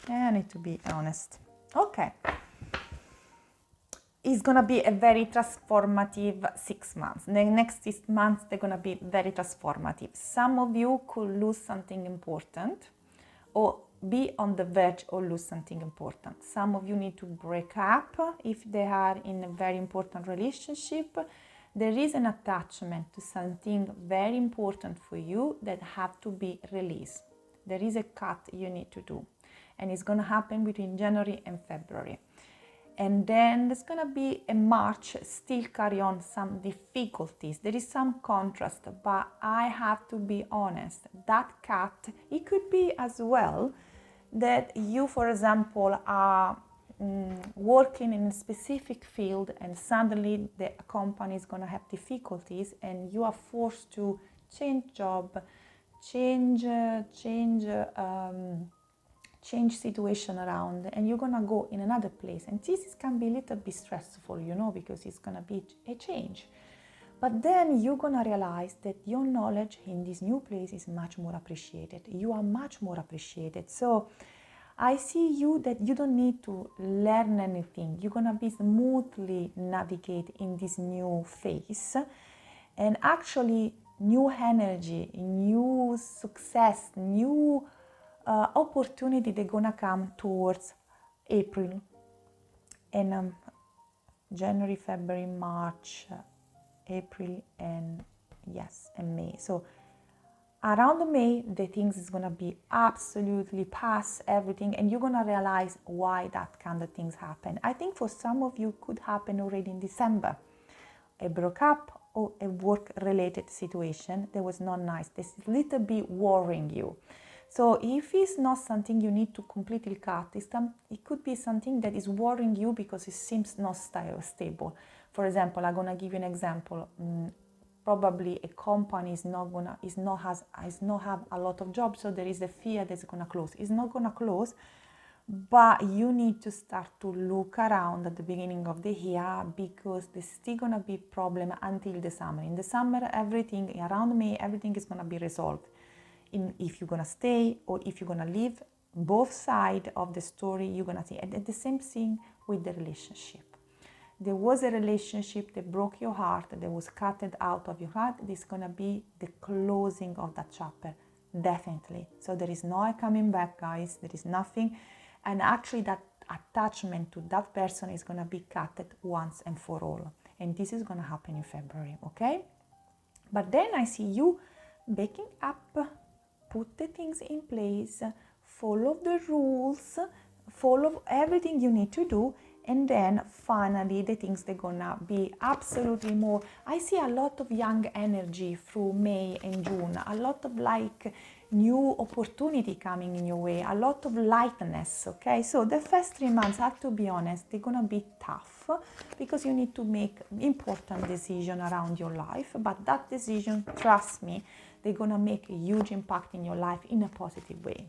I need to be honest. Okay. It's going to be a very transformative 6 months. The next 6 months, they're going to be very transformative. Some of you could lose something important, or be on the verge or lose something important. Some of you need to break up if they are in a very important relationship. There is an attachment to something very important for you that have to be released. There is a cut you need to do, and it's going to happen between January and February. And then there's going to be a March, still carry on some difficulties. There is some contrast, but I have to be honest, that cut, it could be as well that you, for example, are working in a specific field, and suddenly the company is going to have difficulties, and you are forced to change job, change situation around, and you're going to go in another place. And this can be a little bit stressful, because it's going to be a change. But then you're gonna realize that your knowledge in this new place is much more appreciated. You are much more appreciated. So I see you that you don't need to learn anything. You're gonna be smoothly navigate in this new phase, and actually new energy, new success, new opportunity they're gonna come towards April and January, February, March, April, and May. So around May, the things is gonna be absolutely past everything, and you're gonna realize why that kind of things happen. I think for some of you could happen already in December. A breakup or a work-related situation that was not nice. This is a little bit worrying you. So if it's not something you need to completely cut, it could be something that is worrying you because it seems not stable. For example, I'm gonna give you an example. Probably a company is not have a lot of jobs, so there is a fear that it's gonna close. It's not gonna close, but you need to start to look around at the beginning of the year because there's still gonna be problem until the summer. In the summer, everything around May, everything is gonna be resolved. If you're gonna stay or if you're gonna leave, both sides of the story you're gonna see. And the same thing with the relationship. There was a relationship that broke your heart, that was cut out of your heart. This is gonna be the closing of that chapter, definitely. So there is no coming back, guys. There is nothing, and actually that attachment to that person is gonna be cut once and for all. And this is gonna happen in February, okay? But then I see you baking up. Put the things in place, follow the rules, follow everything you need to do, and then finally the things they're gonna be absolutely more. I see a lot of young energy through May and June, a lot of like new opportunity coming in your way, a lot of lightness, okay? So the first 3 months, I have to be honest, they're gonna be tough because you need to make important decision around your life, but that decision, trust me, they're gonna make a huge impact in your life in a positive way.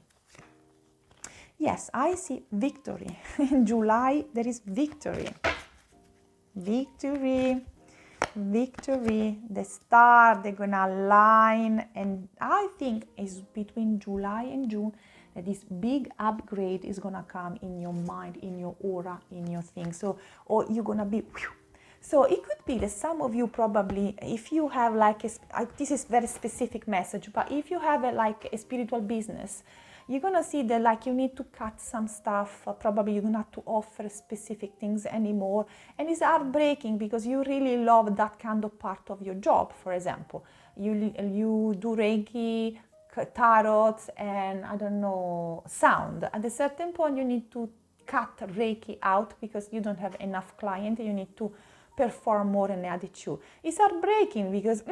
Yes, I see victory. In July, there is victory. Victory. The star, they're gonna align, and I think it's between July and June that this big upgrade is gonna come in your mind, in your aura, in your thing. So, or you're gonna be. So it could be that some of you probably, if you have like this is very specific message, but if you have like a spiritual business, you're gonna see that like you need to cut some stuff. Probably you don't have to offer specific things anymore, and it's heartbreaking because you really love that kind of part of your job. For example, you do Reiki, tarot, and I don't know, sound. At a certain point, you need to cut Reiki out because you don't have enough client. You need to perform more in attitude. It's heartbreaking because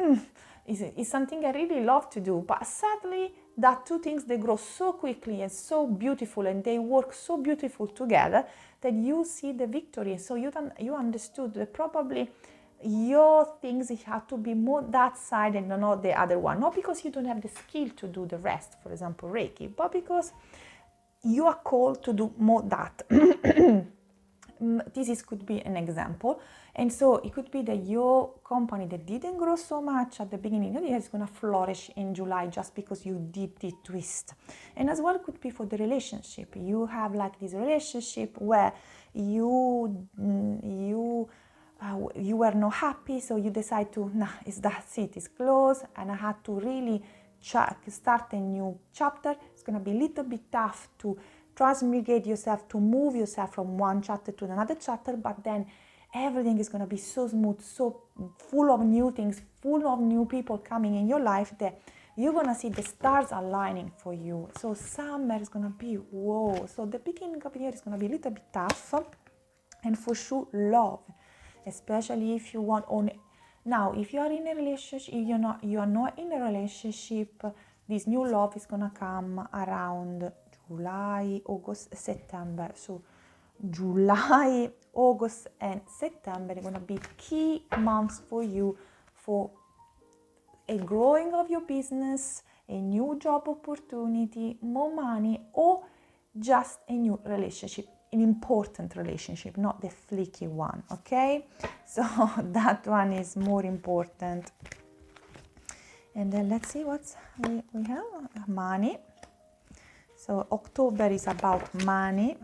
it's something I really love to do, but sadly that two things, they grow so quickly and so beautiful, and they work so beautiful together that you see the victory. So you understood that probably your things have to be more that side and not the other one, not because you don't have the skill to do the rest, for example Reiki, but because you are called to do more that. This could be an example. And so it could be that your company that didn't grow so much at the beginning of the year is going to flourish in July just because you did the twist. And as well could be for the relationship. You have like this relationship where you were not happy, so you decide to, that's it, it's closed, and I had to really start a new chapter. It's going to be a little bit tough to transmute yourself, to move yourself from one chapter to another chapter, but then everything is going to be so smooth, so full of new things, full of new people coming in your life that you're going to see the stars aligning for you. So summer is going to be whoa. So the beginning of the year is going to be a little bit tough, and for sure love, especially if you want on. Now, if you are in a relationship, if you are not in a relationship, this new love is going to come around July, August, September. So July, August, and September are going to be key months for you for a growing of your business, a new job opportunity, more money, or just a new relationship. an important relationship, not the flaky one, okay? So that one is more important. And then let's see what we have. Money. So October is about money.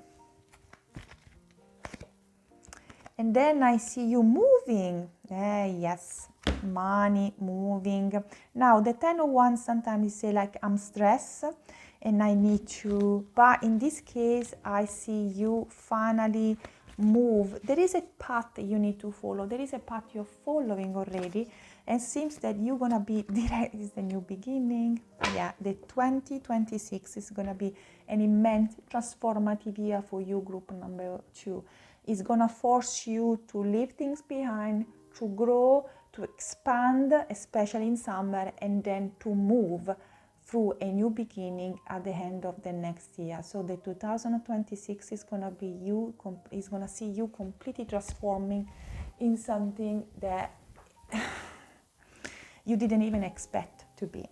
And then I see you moving. Yes, money, moving. Now, the 10 of Wands sometimes you say like, I'm stressed and I need to, but in this case, I see you finally move. There is a path that you need to follow. There is a path you're following already. And seems that you're going to be direct, is the new beginning. Yeah, the 2026 is going to be an immense transformative year for you, group number 2. It's going to force you to leave things behind, to grow, to expand, especially in summer, and then to move through a new beginning at the end of the next year. So the 2026 is going to be you, is going to see you completely transforming in something that you didn't even expect to be.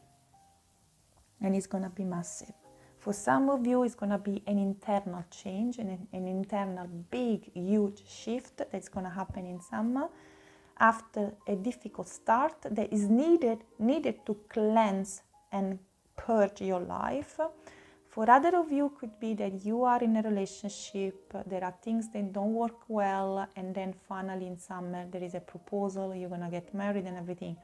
And it's going to be massive. For some of you, it's going to be an internal change, an internal big, huge shift that's going to happen in summer after a difficult start that is needed to cleanse and purge your life. For other of you, could be that you are in a relationship, there are things that don't work well, and then finally in summer there is a proposal, you're going to get married and everything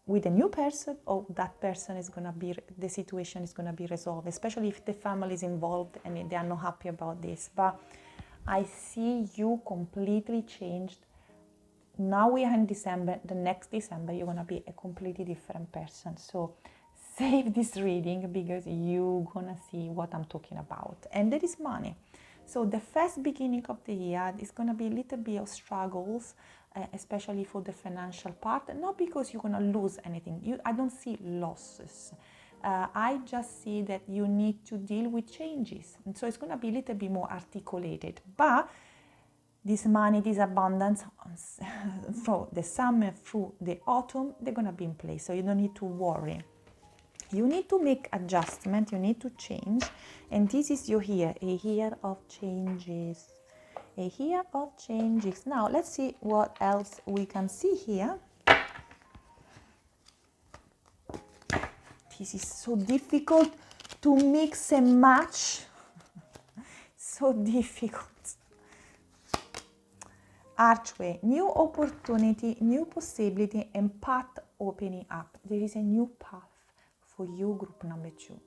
with a new person, or that person is going to be, the situation is going to be resolved, especially if the family is involved and they are not happy about this. But I see you completely changed. Now we are in December, the next December you're going to be a completely different person. So save this reading because you're going to see what I'm talking about. And there is money. So the first beginning of the year is going to be a little bit of struggles, especially for the financial part, not because you're going to lose anything. I don't see losses. I just see that you need to deal with changes. And so it's going to be a little bit more articulated. But this money, this abundance, from the summer through the autumn, they're going to be in place. So you don't need to worry. You need to make adjustment, you need to change. And this is your year, a year of changes. A year of changes. Now, let's see what else we can see here. This is so difficult to mix and match. So difficult. Archway, new opportunity, new possibility, and path opening up. There is a new path for you, group number 2.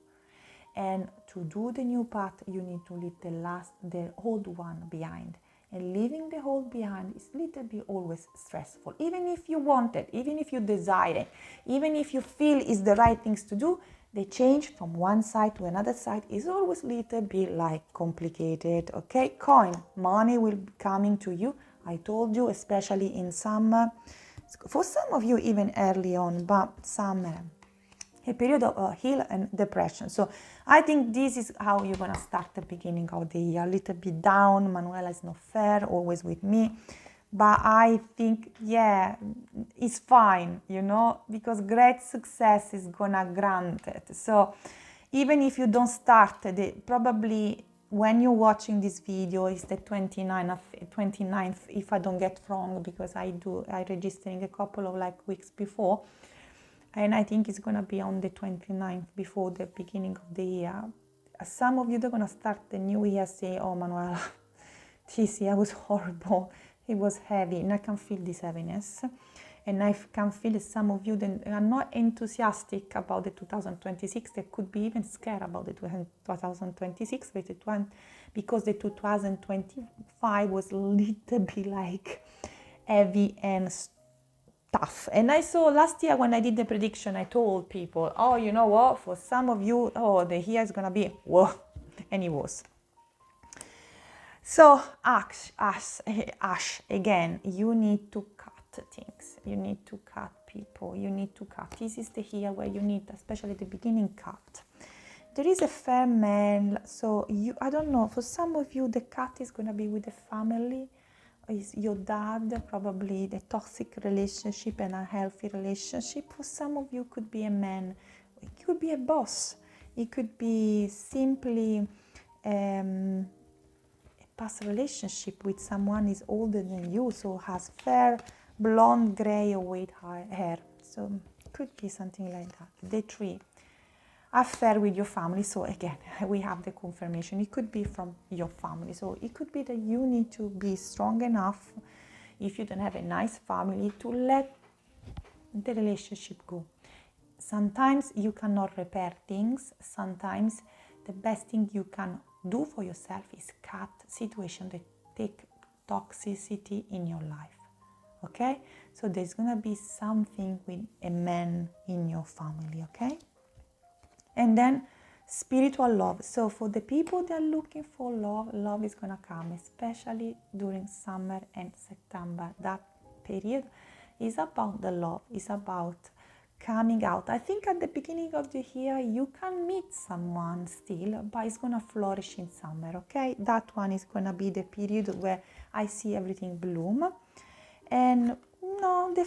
And to do the new path, you need to leave the old one behind. And leaving the old behind is a little bit always stressful. Even if you want it, even if you desire it, even if you feel it's the right things to do, the change from one side to another side is always a little bit like complicated, okay? Coin, money will be coming to you. I told you, especially in summer. For some of you, even early on, but summer. A period of heal and depression. So I think this is how you're going to start the beginning of the year. A little bit down. Manuela is not fair, always with me. But I think, yeah, it's fine, you know, because great success is going to grant it. So even if you don't start, probably when you're watching this video, it's the 29th, if I don't get wrong, because I registering a couple of weeks before. And I think it's going to be on the 29th, before the beginning of the year. Some of you are going to start the new year saying, oh, Manuela, this year was horrible. It was heavy. And I can feel this heaviness. And I can feel that some of you that are not enthusiastic about the 2026. They could be even scared about the 2026. Because the 2025 was a little bit heavy and tough. And I saw last year when I did the prediction, I told people, oh, you know what, for some of you, oh, the year is going to be, whoa, and it was. So, Ash, again, you need to cut things. You need to cut people. You need to cut. This is the year where you need, especially at the beginning, cut. There is a fair man, so I don't know, for some of you, the cut is going to be with the family. Is your dad, probably the toxic relationship and a healthy relationship. For some of you, could be a man, it could be a boss, it could be simply a past relationship with someone is older than you, so has fair, blonde, gray or white hair. So could be something like that. Day 3, affair with your family. So again, we have the confirmation. It could be from your family. So it could be that you need to be strong enough, if you don't have a nice family, to let the relationship go. Sometimes you cannot repair things. Sometimes the best thing you can do for yourself is cut situations that take toxicity in your life. Okay? So there's gonna be something with a man in your family, okay? And then spiritual love. So for the people that are looking for love, love is gonna come, especially during summer and September. That period is about the love, is about coming out. I think at the beginning of the year you can meet someone still, but it's gonna flourish in summer, okay? That one is gonna be the period where I see everything bloom. And no, the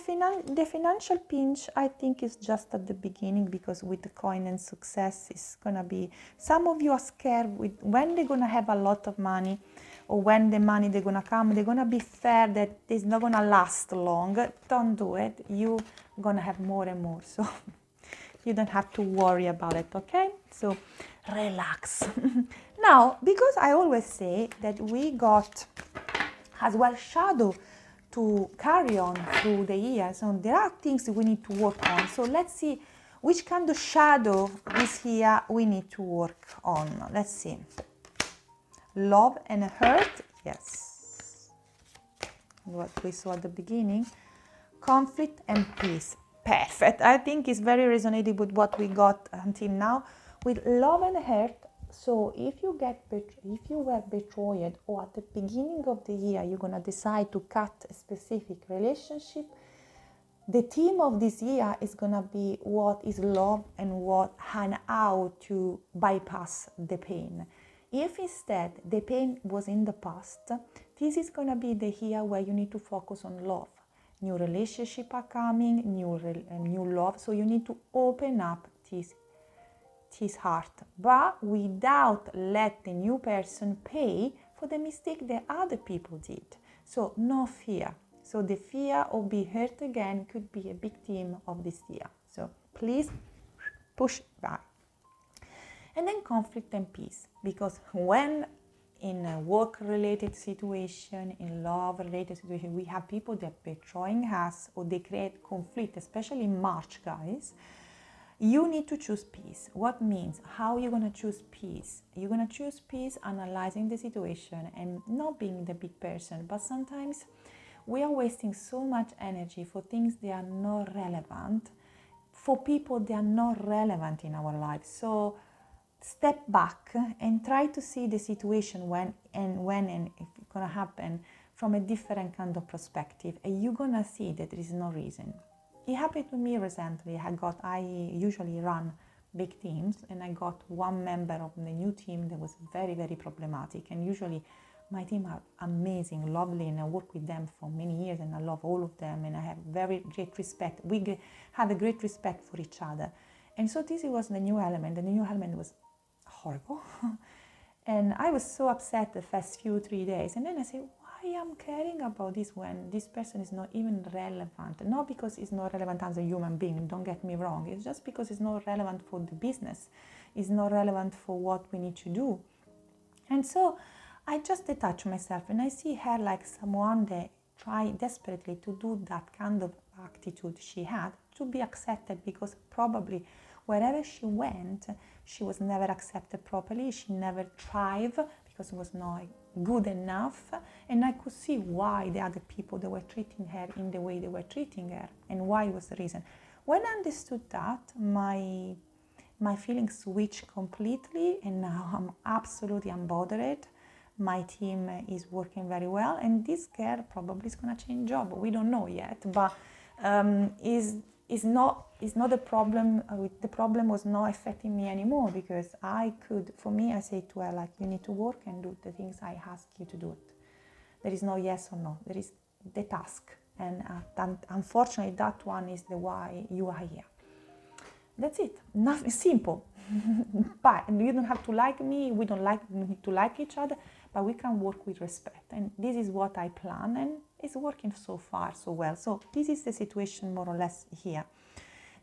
financial pinch, I think, is just at the beginning, because with the coin and success, it's gonna be, some of you are scared with when they're gonna have a lot of money, or when the money they're gonna come, they're gonna be fair that it's not gonna last long. Don't do it. You're gonna have more and more, so you don't have to worry about it, okay? So relax. Now, because I always say that we got as well shadow to carry on through the year, so there are things that we need to work on. So let's see which kind of shadow this year we need to work on. Let's see. Love and hurt, yes, what we saw at the beginning. Conflict and peace, perfect. I think it's very resonating with what we got until now with love and hurt. So if you were betrayed, or at the beginning of the year you're gonna decide to cut a specific relationship, the theme of this year is gonna be what is love and how to bypass the pain. If instead the pain was in the past, this is gonna be the year where you need to focus on love. New relationships are coming, new love. So you need to open up his heart, but without let the new person pay for the mistake that other people did. So no fear. So the fear of being hurt again could be a big theme of this year. So please push back. And then conflict and peace, because when in a work-related situation, in love-related situation, we have people that are betraying us, or they create conflict, especially in March, guys. You need to choose peace. What means? How are you going to choose peace? You're going to choose peace analyzing the situation and not being the big person. But sometimes we are wasting so much energy for things that are not relevant, for people that are not relevant in our lives. So step back and try to see the situation when and if it's going to happen from a different kind of perspective. And you're going to see that there is no reason. It happened to me recently. I usually run big teams, and I got one member of the new team that was very, very problematic. And usually my team are amazing, lovely, and I work with them for many years, and I love all of them, and I have very great respect. We have a great respect for each other. And so this was the new element. The new element was horrible. And I was so upset the first 3 days. And then I said, why am I caring about this when this person is not even relevant? Not because it's not relevant as a human being, don't get me wrong. It's just because it's not relevant for the business. It's not relevant for what we need to do. And so I just detach myself, and I see her like someone that tried desperately to do that kind of attitude she had to be accepted, because probably wherever she went, she was never accepted properly. She never thrived because it was not good enough. And I could see why the other people that were treating her in the way they were treating her, and why was the reason. When I understood that, my feelings switched completely, and now I'm absolutely unbothered. My team is working very well, and this girl probably is going to change job. We don't know yet, but is not a problem. The problem was not affecting me anymore, because I say to her, like, you need to work and do the things I ask you to do it. There is no yes or no. There is the task, and unfortunately that one is the why you are here. That's it. Nothing simple. But you don't have to like me. We don't need to like each other, but we can work with respect. And this is what I plan, and it's working so far so well. So this is the situation more or less here.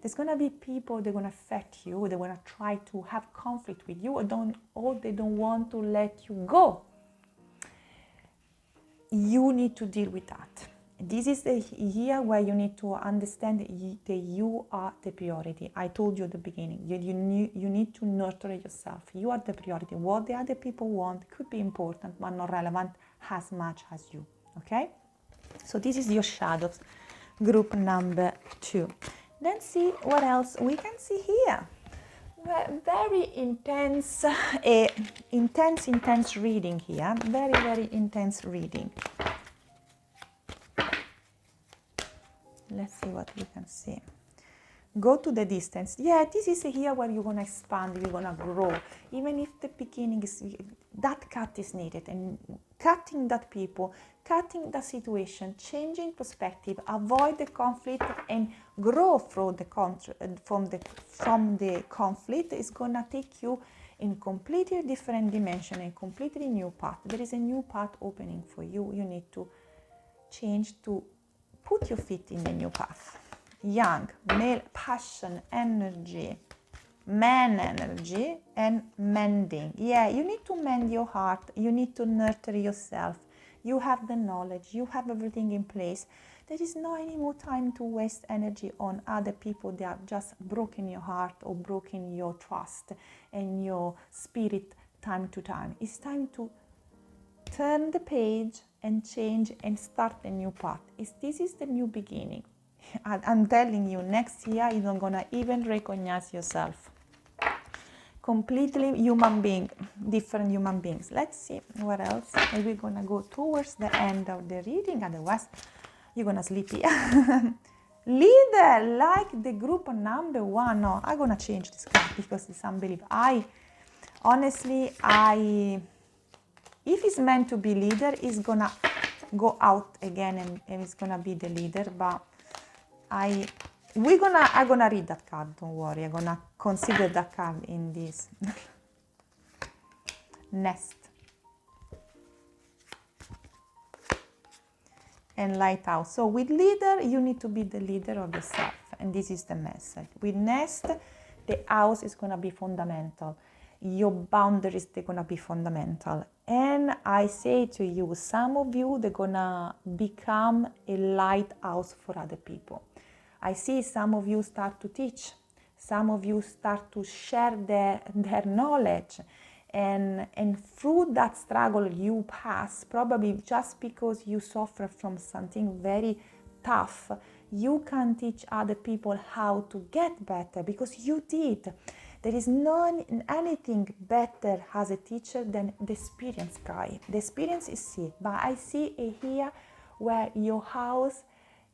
There's gonna be people they're gonna affect you. They're gonna try to have conflict with you, or they don't want to let you go. You need to deal with that. This is the year where you need to understand that you are the priority. I told you at the beginning, you need to nurture yourself. You are the priority. What the other people want could be important, but not relevant as much as you. Okay? So this is your shadows, group number 2. Then see what else we can see here. Very intense, intense reading here. Very, very intense reading. Let's see what we can see. Go to the distance. Yeah, this is here where you're going to expand, you're going to grow. Even if the beginning is, that cut is needed. And cutting that people, cutting the situation, changing perspective, avoid the conflict and grow from the conflict is going to take you in completely different dimension, a completely new path. There is a new path opening for you. You need to change to put your feet in the new path. Young, male, passion, energy, man energy, and mending. Yeah, you need to mend your heart. You need to nurture yourself. You have the knowledge. You have everything in place. There is no any more time to waste energy on other people that have just broken your heart or broken your trust and your spirit time to time. It's time to turn the page and change and start a new path. This is the new beginning. I'm telling you, next year you're not gonna even recognize yourself. Completely human being, different human beings. Let's see what else. Maybe we're gonna go towards the end of the reading, otherwise you're gonna sleep here. Leader, like the group number 1. No, I'm gonna change this card because it's unbelievable. If it's meant to be leader, it's gonna go out again and it's gonna be the leader. But I'm gonna read that card. Don't worry. I'm gonna consider that card in this nest and lighthouse. So with leader, you need to be the leader of yourself, and this is the message. With nest, the house is gonna be fundamental. Your boundaries, they're gonna be fundamental. And I say to you, some of you, they're gonna become a lighthouse for other people. I see some of you start to teach. Some of you start to share their knowledge. And through that struggle you pass, probably just because you suffer from something very tough, you can teach other people how to get better because you did. There is no anything better as a teacher than the experienced guy. The experience is here, but I see here where your house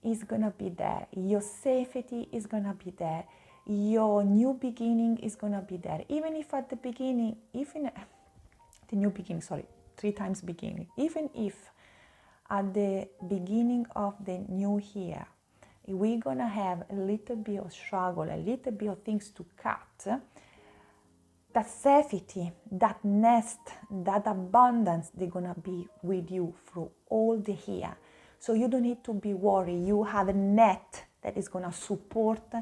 is gonna be there, your safety is gonna be there, your new beginning is gonna be there. Even if at the beginning, the new beginning, 3 times beginning, even if at the beginning of the new year, we're gonna have a little bit of struggle, a little bit of things to cut, that safety, that nest, that abundance, they're gonna be with you through all the year. So you don't need to be worried. You have a net that is gonna support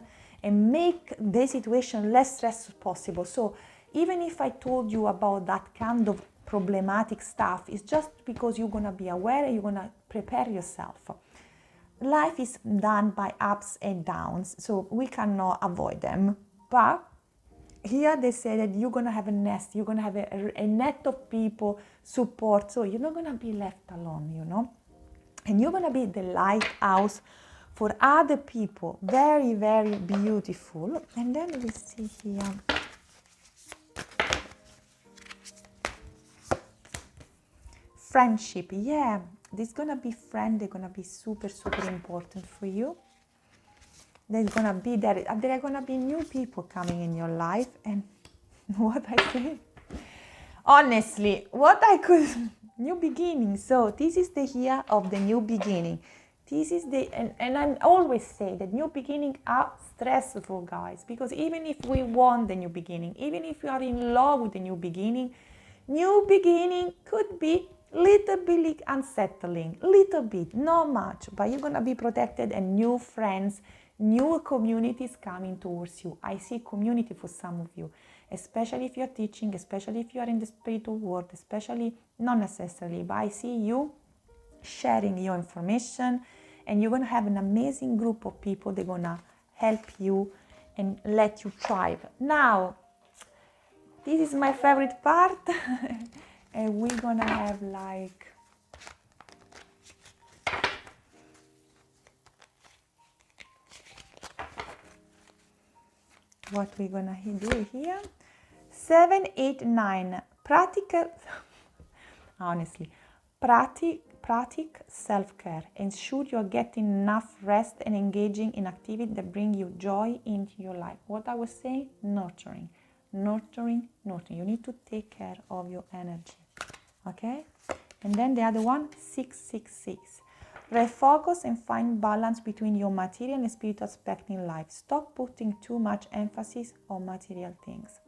and make the situation less stressful possible. So even if I told you about that kind of problematic stuff, it's just because you're gonna be aware and you're gonna prepare yourself. Life is done by ups and downs, so we cannot avoid them. But here they say that you're gonna have a nest, you're gonna have a net of people support, so you're not gonna be left alone, you know? And you're gonna be the lighthouse for other people. Very, very beautiful. And then we see here. Friendship, yeah. There's gonna be friends, they're gonna be super, super important for you. There's gonna be there are gonna be new people coming in your life, and what I say, honestly, new beginning. So this is the year of the new beginning. This is and I always say that new beginnings are stressful, guys, because even if we want the new beginning, even if you are in love with the new beginning could be little bit unsettling, little bit, not much, but you're gonna be protected and new friends, new communities coming towards you. I see community for some of you, especially if you're teaching, especially if you are in the spiritual world, especially, not necessarily, but I see you sharing your information, and you're going to have an amazing group of people. They're going to help you and let you thrive. Now, this is my favorite part, and we're going to have like what we're going to do here. 7, 8, 9 practical honestly practice self-care. Ensure you're getting enough rest and engaging in activities that bring you joy into your life. What I was saying, nurturing. You need to take care of your energy. Okay? And then the other one, 666. Refocus and find balance between your material and spiritual aspect in life. Stop putting too much emphasis on material things.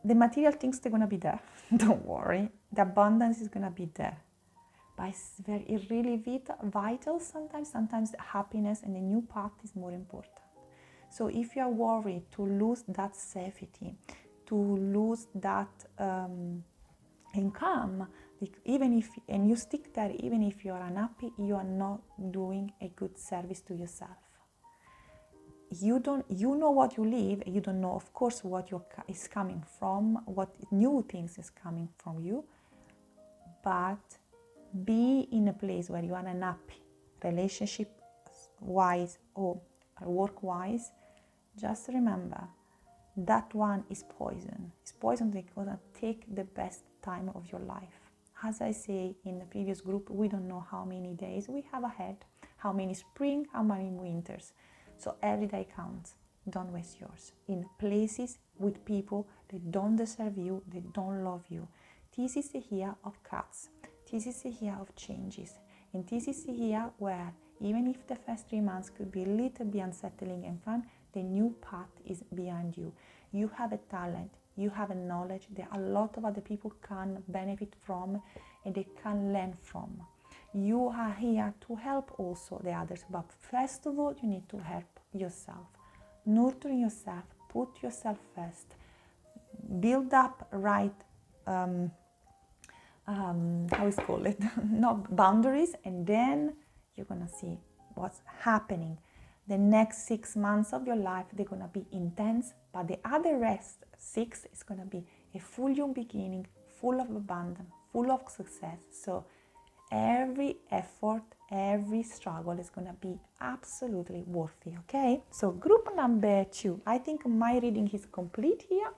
The material things, they're going to be there. Don't worry. The abundance is going to be there. But it's really vital sometimes. Sometimes the happiness and the new path is more important. So if you are worried to lose that safety, to lose that income, and you stick there, even if you are unhappy, you are not doing a good service to yourself. You know what you live, you don't know, of course, what is coming from, what new things is coming from you, but be in a place where you are unhappy, relationship-wise or work-wise. Just remember, that one is poison. It's poison that's going to take the best time of your life. As I say in the previous group, we don't know how many days we have ahead, how many spring, how many winters. So every day counts. Don't waste yours in places with people that don't deserve you, they don't love you. This is the year of cuts. This is the year of changes. And this is the year where, even if the first 3 months could be a little bit unsettling and fun, the new path is behind you. You have a talent, you have a knowledge that a lot of other people can benefit from and they can learn from. You are here to help also the others, but first of all, you need to help yourself. Nurture yourself, put yourself first, build up right, not boundaries, and then you're gonna see what's happening. The next 6 months of your life, they're gonna be intense, but the other rest, 6, is gonna be a full new beginning, full of abundance, full of success. So every effort, every struggle is going to be absolutely worthy, okay? So group number 2, I think my reading is complete here.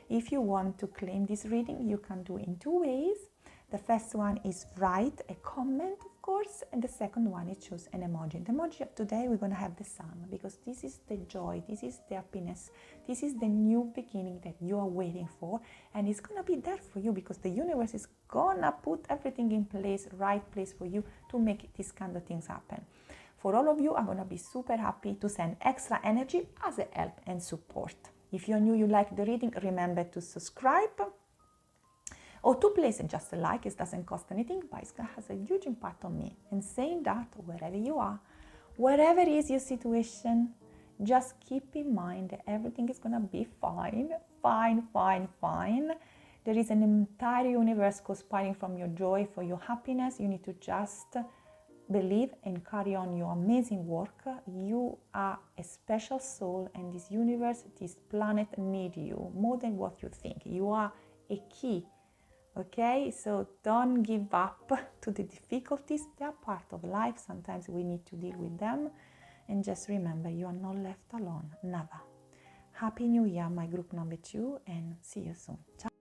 If you want to claim this reading, you can do it in 2 ways. The first one is write a comment, of course, and the second one is choose an emoji. The emoji of today, we're going to have the sun, because this is the joy, this is the happiness, this is the new beginning that you are waiting for, and it's going to be there for you because the universe is going to put everything in place, right place for you to make these kind of things happen. For all of you, I'm going to be super happy to send extra energy as a help and support. If you're new, you like the reading, remember to subscribe or to place just a like. It doesn't cost anything, but it has a huge impact on me. And saying that, wherever you are, wherever is your situation, just keep in mind that everything is going to be fine. There is an entire universe conspiring from your joy, for your happiness. You need to just believe and carry on your amazing work. You are a special soul, and this universe, this planet need you more than what you think. You are a key. Okay, so don't give up to the difficulties. They are part of life. Sometimes we need to deal with them. And just remember, you are not left alone. Never. Happy New Year, my group number 2, and see you soon. Ciao.